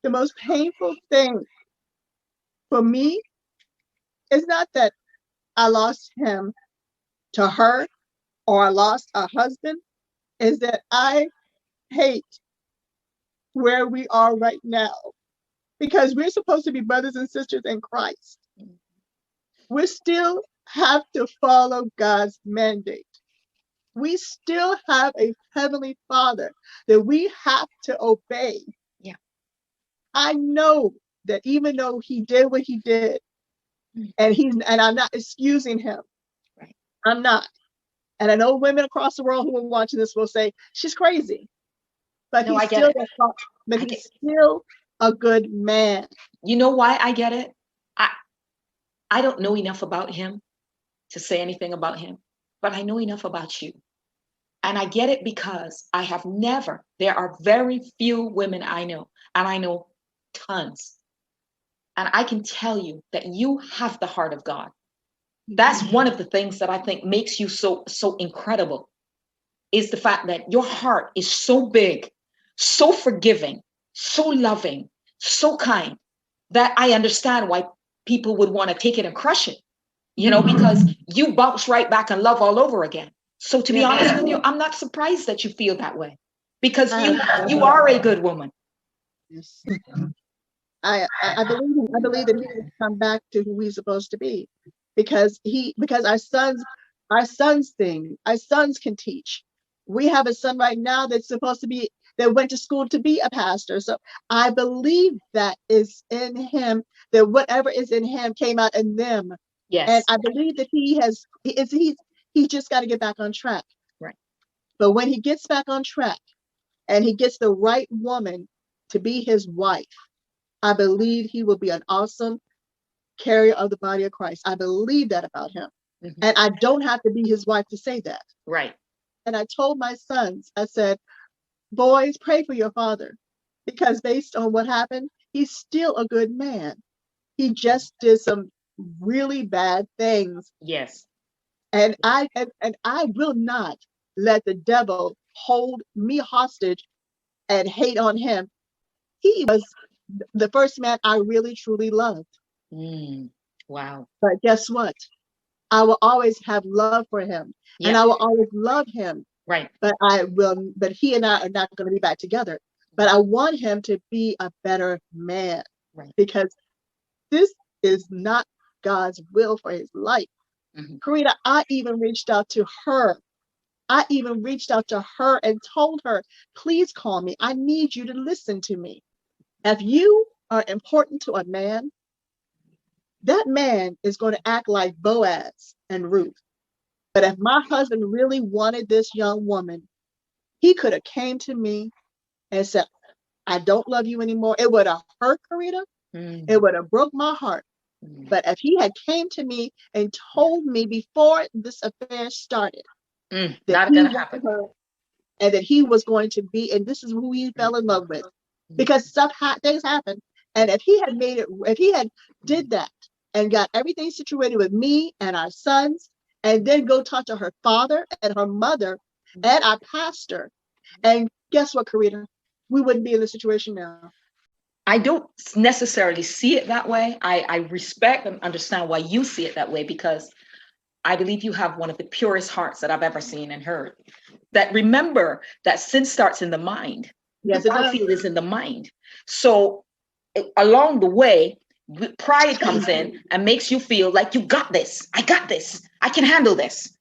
the most painful thing for me is not that I lost him to her, or I lost a husband, is that I hate where we are right now, because we're supposed to be brothers and sisters in Christ. We still have to follow God's mandate. We still have a heavenly Father that we have to obey. Yeah. I know that even though he did what he did, and I'm not excusing him. Right. I'm not. And I know women across the world who are watching this will say, she's crazy. But no, he's still a good man. You know why I get it? I don't know enough about him to say anything about him, but I know enough about you. And I get it because there are very few women I know, and I know tons. And I can tell you that you have the heart of God. That's one of the things that I think makes you so incredible, is the fact that your heart is so big, so forgiving, so loving, so kind, that I understand why people would want to take it and crush it, because you bounce right back and love all over again. So to be honest with you, I'm not surprised that you feel that way, because you are a good woman. Yes. I believe that he will come back to who he's supposed to be, because our sons sing, our sons can teach. We have a son right now that went to school to be a pastor. So I believe that is in him, that whatever is in him came out in them. Yes. And I believe that he just got to get back on track. Right. But when he gets back on track and he gets the right woman to be his wife, I believe he will be an awesome carrier of the body of Christ. I believe that about him. Mm-hmm. And I don't have to be his wife to say that. Right. And I told my sons, I said, boys, pray for your father, because based on what happened, he's still a good man. He just did some really bad things. Yes. And I will not let the devil hold me hostage and hate on him. He was the first man I really truly loved. Wow. But guess what? I will always have love for him, and I will always love him. Right. But he and I are not going to be back together. But I want him to be a better man. Right. Because this is not God's will for his life. Mm-hmm. Karita, I even reached out to her. And told her, please call me. I need you to listen to me. If you are important to a man, that man is going to act like Boaz and Ruth. But if my husband really wanted this young woman, he could have came to me and said, I don't love you anymore. It would have hurt, Karita. It would have broke my heart. But if he had came to me and told me before this affair started that not he gonna wanted happen. her and that he was going to be, and this is who he fell in love with, because things happen. And if he had made it, if he had did that and got everything situated with me and our sons, and then go talk to her father and her mother and our pastor, and guess what, Karita? We wouldn't be in the situation now. I don't necessarily see it that way. I respect and understand why you see it that way, because I believe you have one of the purest hearts that I've ever seen and heard. That remember that sin starts in the mind. Yes, The it does. battlefield is in the mind. So along the way, pride comes in and makes you feel like you got this. I got this. I can handle this.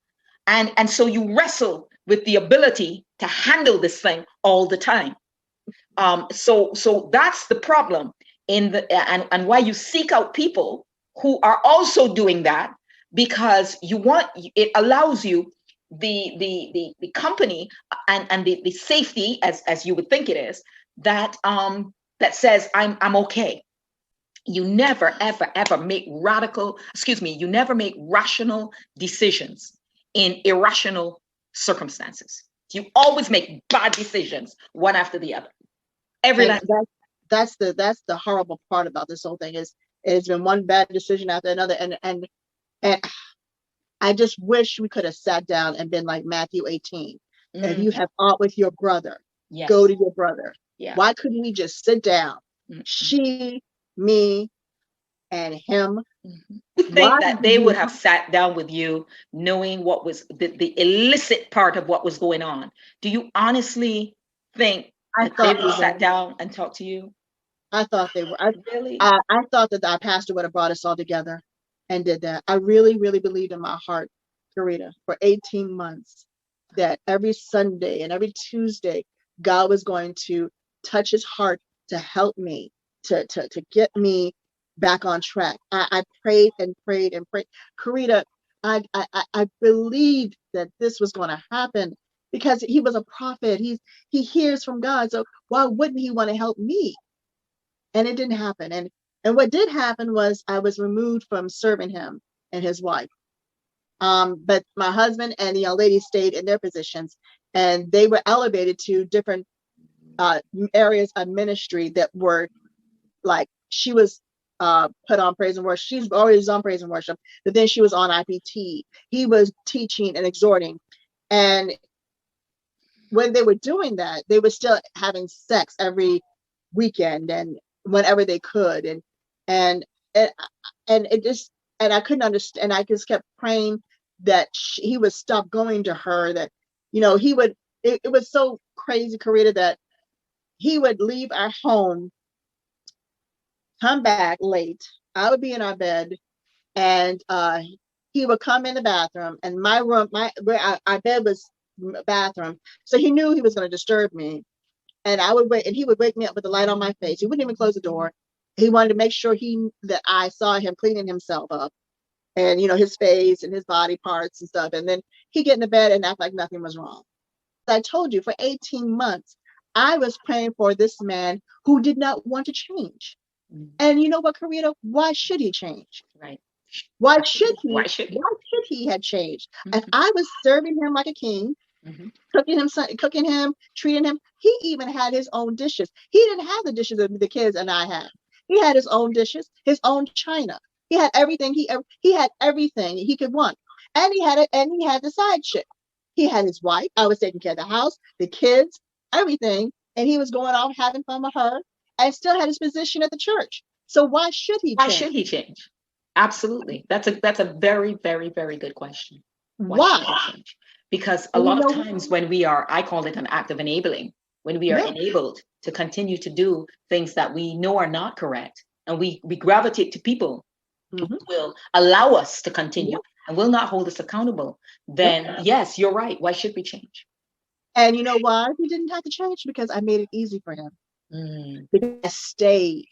And so you wrestle with the ability to handle this thing all the time. So that's the problem in the and why you seek out people who are also doing that, because you want, it allows you the company and the safety, as you would think it is, that that says I'm okay. You never ever make you never make rational decisions in irrational circumstances. You always make bad decisions one after the other. Every And last. that's the horrible part about this whole thing is it's been one bad decision after another, and I just wish we could have sat down and been like Matthew 18. If you have aught with your brother, Yes. go to your brother. Yeah. Why couldn't we just sit down, she, me, and him? You think that they would have sat down with you knowing what was the illicit part of what was going on? Do you honestly think that they would have sat down and talked to you? I thought they were. Really? I thought that our pastor would have brought us all together and did that. I really, really believed in my heart, Karita, for 18 months, that every Sunday and every Tuesday, God was going to touch his heart to help me, to get me back on track. I prayed and prayed and prayed. Karita, I believed that this was going to happen because he was a prophet. He hears from God. So why wouldn't he want to help me? And it didn't happen. And what did happen was I was removed from serving him and his wife. But my husband and the young lady stayed in their positions, and they were elevated to different areas of ministry that were like, she was put on praise and worship. She's always on praise and worship, but then she was on IPT. He was teaching and exhorting. And when they were doing that, they were still having sex every weekend and whenever they could. And it just, and I couldn't understand. I just kept praying that he would stop going to her, that, he would, it was so crazy, Karita, that he would leave our home, come back late. I would be in our bed, and he would come in the bathroom, and my room, our bed was bathroom. So he knew he was going to disturb me. And I would wait, and he would wake me up with the light on my face. He wouldn't even close the door. He wanted to make sure that I saw him cleaning himself up, and his face and his body parts and stuff. And then he'd get in the bed and act like nothing was wrong. I told you, for 18 months, I was praying for this man who did not want to change. And you know what, Karita? Why should he change? Right. Why should he? Why should he have changed? If I was serving him like a king, cooking him, treating him, he even had his own dishes. He didn't have the dishes that the kids and I had. He had his own dishes, his own china. He had everything. He had everything he could want, and he had it. And he had the side chick. He had his wife. I was taking care of the house, the kids, everything, and he was going off having fun with her, and still had his position at the church. So why should he change? Why should he change? Absolutely. That's a very, very, very good question. Why? Should he change? Because a lot of times when we are, I call it an act of enabling, when we are enabled to continue to do things that we know are not correct, and we gravitate to people who will allow us to continue and will not hold us accountable, then yes, you're right. Why should we change? And you know why he didn't have to change? Because I made it easy for him. Because I stayed.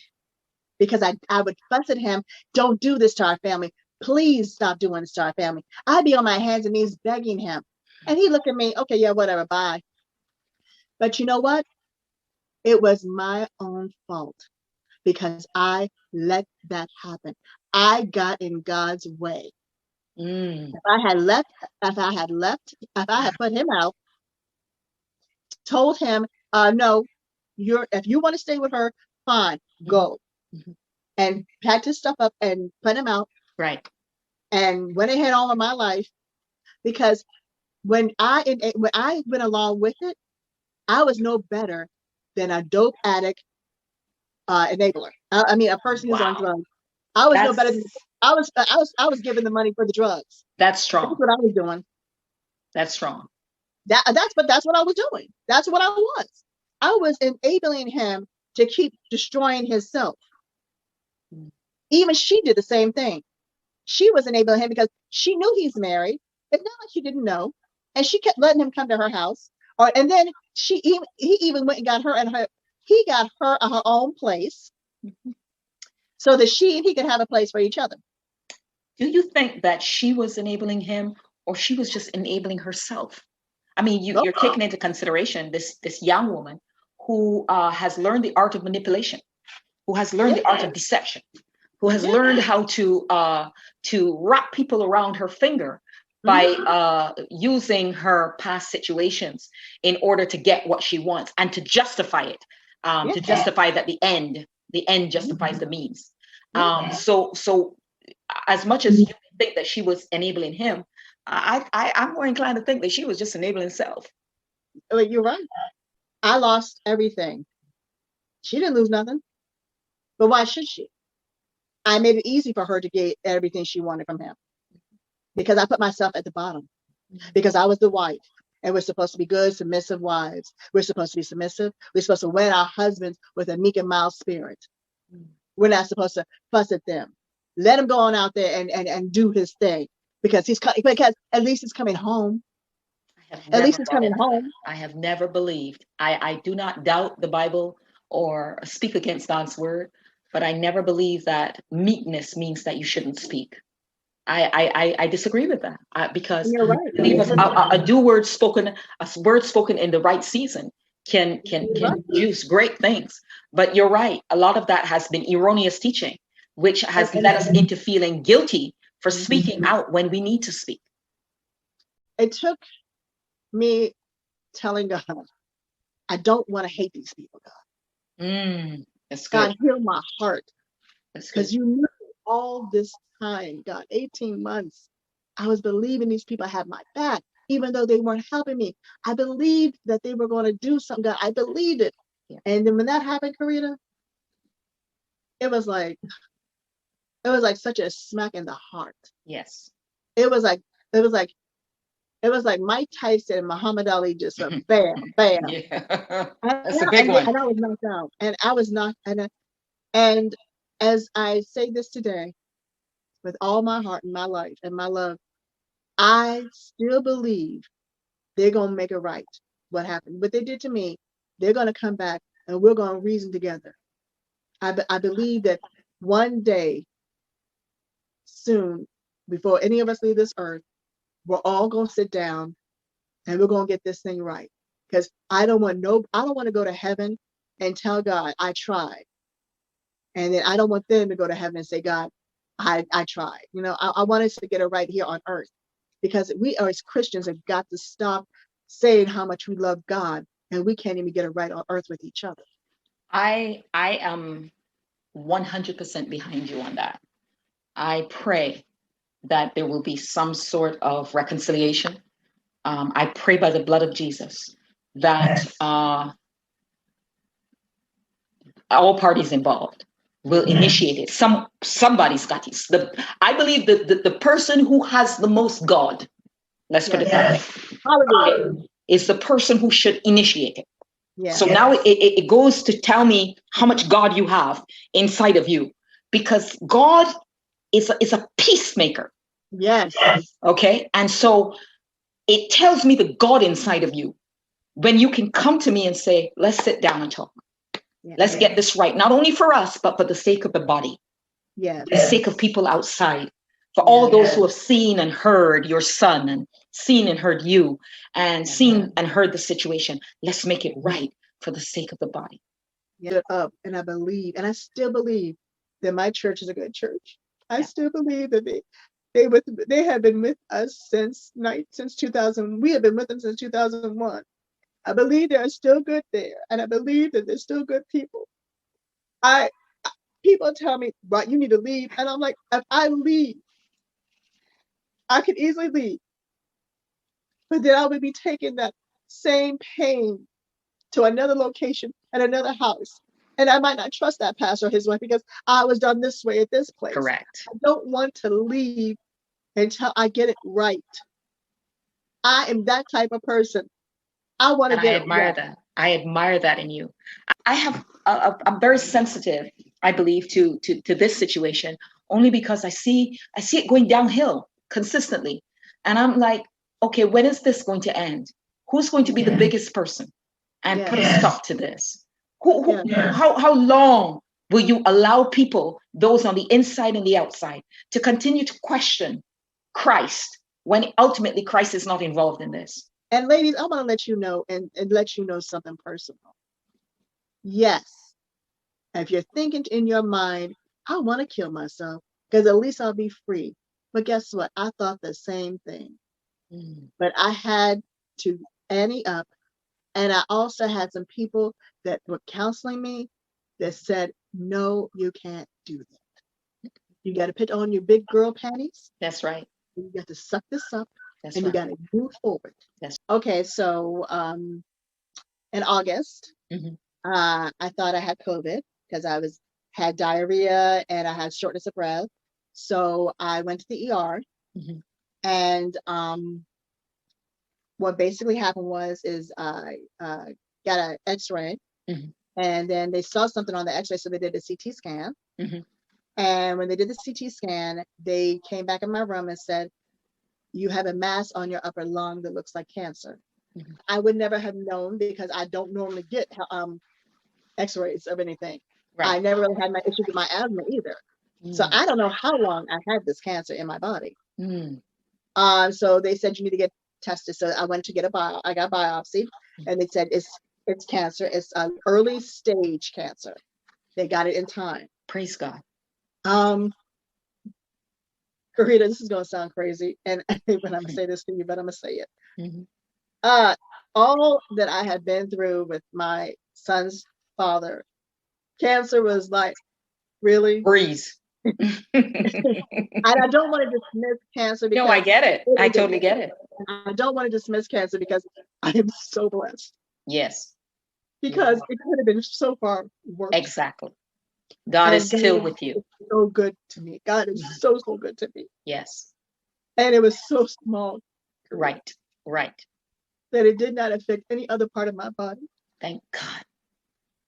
because I would fuss at him. Don't do this to our family. Please stop doing this to our family. I'd be on my hands and knees begging him. And he looked at me, okay, yeah, whatever, bye. But you know what? It was my own fault because I let that happen. I got in God's way. If I had put him out, told him, no, if you want to stay with her, fine, go. And packed his stuff up and put him out. Right. And went ahead on with my life, because when I went along with it, I was no better than a dope addict enabler. I mean, a person who's on drugs. I was no better than I was giving the money for the drugs. That's strong. That's what I was doing. That's strong. That's what I was doing. That's what I was. I was enabling him to keep destroying himself. Even she did the same thing. She was enabling him because she knew he's married. It's not like she didn't know. And she kept letting him come to her house. And then he even went and got her her own place so that she and he could have a place for each other. Do you think that she was enabling him, or she was just enabling herself? I mean, you're taking into consideration this young woman who has learned the art of manipulation, who has learned the art of deception, who has learned how to wrap people around her finger by using her past situations in order to get what she wants and to justify it, to justify that the end justifies the means. So as much as you think that she was enabling him, I'm more inclined to think that she was just enabling self. Well, you're right. I lost everything. She didn't lose nothing. But why should she? I made it easy for her to get everything she wanted from him, because I put myself at the bottom, because I was the wife, and we're supposed to be good, submissive wives. We're supposed to be submissive. We're supposed to wed our husbands with a meek and mild spirit. We're not supposed to fuss at them. Let him go on out there and do his thing, because at least he's coming home. At least he's coming home. I have never believed. I do not doubt the Bible or speak against God's word, but I never believe that meekness means that you shouldn't speak. I disagree with that, because You're right. I believe a word spoken in the right season can produce great things. But you're right, a lot of that has been erroneous teaching, which has led us into feeling guilty for speaking out when we need to speak. It took me telling God, I don't want to hate these people, God. That's good. God, heal my heart. Because you knew all this time, God, 18 months, I was believing these people had my back, even though they weren't helping me. I believed that they were going to do something, God. I believed it. Yeah. And then when that happened, Karita, it was like such a smack in the heart. Yes. It was like Mike Tyson and Muhammad Ali just went bam, bam. Yeah. That's a big one. And I was knocked out. And I was knocked. And as I say this today, with all my heart and my life and my love, I still believe they're going to make it right. What happened, what they did to me, they're going to come back and we're going to reason together. I believe that one day soon, before any of us leave this earth, we're all going to sit down and we're going to get this thing right. Because I don't want to go to heaven and tell God I tried. And then I don't want them to go to heaven and say, God, I tried. You know, I want us to get it right here on earth, because we as Christians have got to stop saying how much we love God and we can't even get it right on earth with each other. I am 100% behind you on that. I pray that there will be some sort of reconciliation. I pray by the blood of Jesus that all parties involved will initiate it. Somebody's got it. I believe that the person who has the most God, let's put it that way, is the person who should initiate it. Yes. So now it goes to tell me how much God you have inside of you, because God is a peacemaker. Yes. Okay. And so it tells me the God inside of you, when you can come to me and say, let's sit down and talk. Let's get this right, not only for us, but for the sake of the body, Yes. the sake of people outside, for all those who have seen and heard your son, and seen and heard you, and seen and heard the situation. Let's make it right for the sake of the body. Up, and I believe, and I still believe that my church is a good church. I still believe that they have been with us since 2000. We have been with them since 2001. I believe they are still good there, and I believe that they're still good people. People tell me, "But you need to leave," and I'm like, if I leave, I could easily leave, but then I would be taking that same pain to another location and another house. And I might not trust that pastor or his wife because I was done this way at this place. Correct. I don't want to leave until I get it right. I am that type of person. I want to get it right. That. I admire that in you. I have I'm very sensitive, I believe, to this situation, only because I see it going downhill consistently. And I'm like, okay, when is this going to end? Who's going to be the biggest person and put a stop to this? How long will you allow people, those on the inside and the outside, to continue to question Christ when ultimately Christ is not involved in this? And ladies, I want to let you know and let you know something personal. Yes, if you're thinking in your mind, I want to kill myself because at least I'll be free. But guess what? I thought the same thing. But I had to ante up. And I also had some people that were counseling me that said, no, you can't do that. You got to put on your big girl panties. That's right. You got to suck this up. That's and right. You got to move forward. That's okay. So in August, I thought I had COVID because I had diarrhea and I had shortness of breath. So I went to the ER and what basically happened is I got an X-ray, and then they saw something on the X-ray, so they did a CT scan. And when they did the CT scan, they came back in my room and said, "You have a mass on your upper lung that looks like cancer." I would never have known because I don't normally get X-rays of anything. Right. I never really had my issues with my asthma either. So I don't know how long I had this cancer in my body. So they said you need to get tested. So I went to get I got biopsy, and they said it's cancer. It's an early stage cancer. They got it in time. Praise God. Karita, this is gonna sound crazy, and when I'm gonna say this to you, but I'm gonna say it. All that I had been through with my son's father, cancer was like, really? Breeze. And I don't want to dismiss cancer because I get it. I totally get it. I don't want to dismiss cancer because I am so blessed. Yes. Because it could have been so far worse. Exactly. God is still with you. So good to me. God is so good to me. Yes. And it was so small. Right. That it did not affect any other part of my body. Thank God.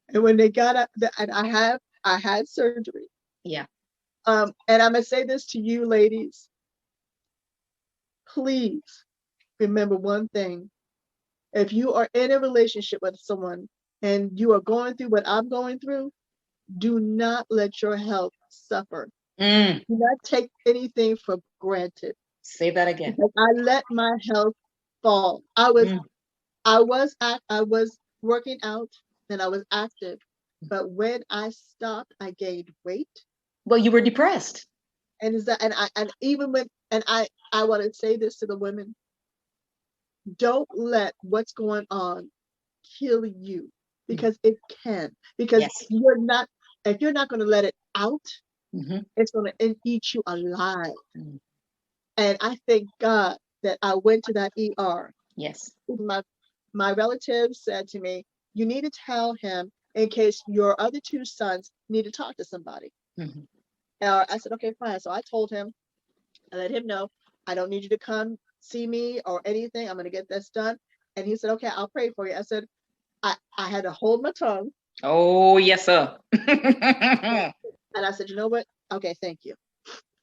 And when they got up, and I had surgery. Yeah. And I'm gonna say this to you, ladies. Please remember one thing. If you are in a relationship with someone and you are going through what I'm going through, do not let your health suffer. Do not take anything for granted. Say that again. Because I let my health fall. I was working out and I was active, but when I stopped, I gained weight. Well, you were depressed. And I want to say this to the women. Don't let what's going on kill you, because it can. Because if you're not going to let it out, it's going to eat you alive. And I thank God that I went to that ER. Yes. My relatives said to me, you need to tell him in case your other two sons need to talk to somebody. I said, okay, fine. So I told him, I let him know, I don't need you to come see me or anything. I'm going to get this done. And he said, okay, I'll pray for you. I said, I had to hold my tongue. Oh, yes, sir. And I said, you know what? Okay, thank you.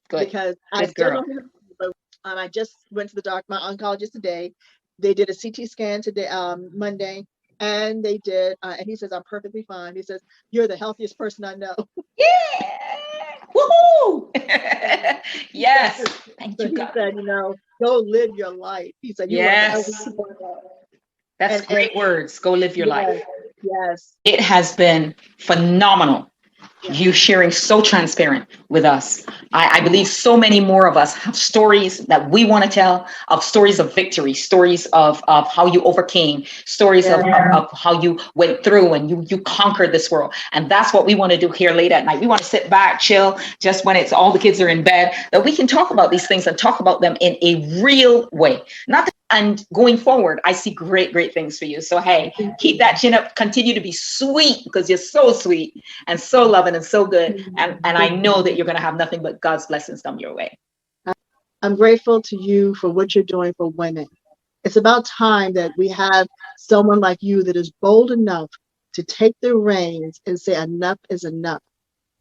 Good. Because I still don't have, but I just went to the doctor, my oncologist today. They did a CT scan today, Monday, And they did. And he says, I'm perfectly fine. He says, you're the healthiest person I know. Yeah. Woohoo. Yes. Thank So you, he God. said, go live your life. He said, you are the healthiest Yes. person I know. That's great words. Go live your life. Yes, yes. It has been phenomenal. Yes. You sharing so transparent with us. I believe so many more of us have stories that we want to tell, of stories of victory, stories of how you overcame, stories of how you went through and you conquered this world. And that's what we want to do here late at night. We want to sit back, chill, just when it's all the kids are in bed, that we can talk about these things and talk about them in a real way. Not that, and going forward, I see great, great things for you. So, hey, keep that chin up, continue to be sweet, because you're so sweet and so loving and so good. And I know that you're going to have nothing but God's blessings come your way. I'm grateful to you for what you're doing for women. It's about time that we have someone like you that is bold enough to take the reins and say enough is enough.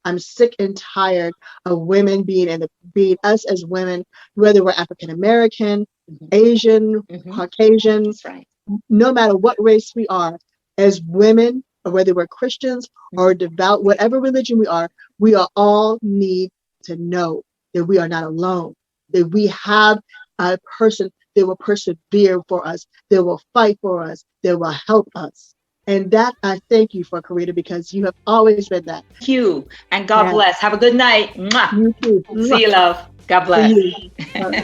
I'm sick and tired of women being us as women, whether we're African American, Asian, Caucasian, That's right. no matter what race we are, as women, or whether we're Christians or devout, whatever religion we are all need to know that we are not alone, that we have a person that will persevere for us, that will fight for us, that will help us. And that I thank you for, Karita, because you have always been that. Thank you. And God bless. Have a good night. Mwah. You too. See you, love. God bless. See you.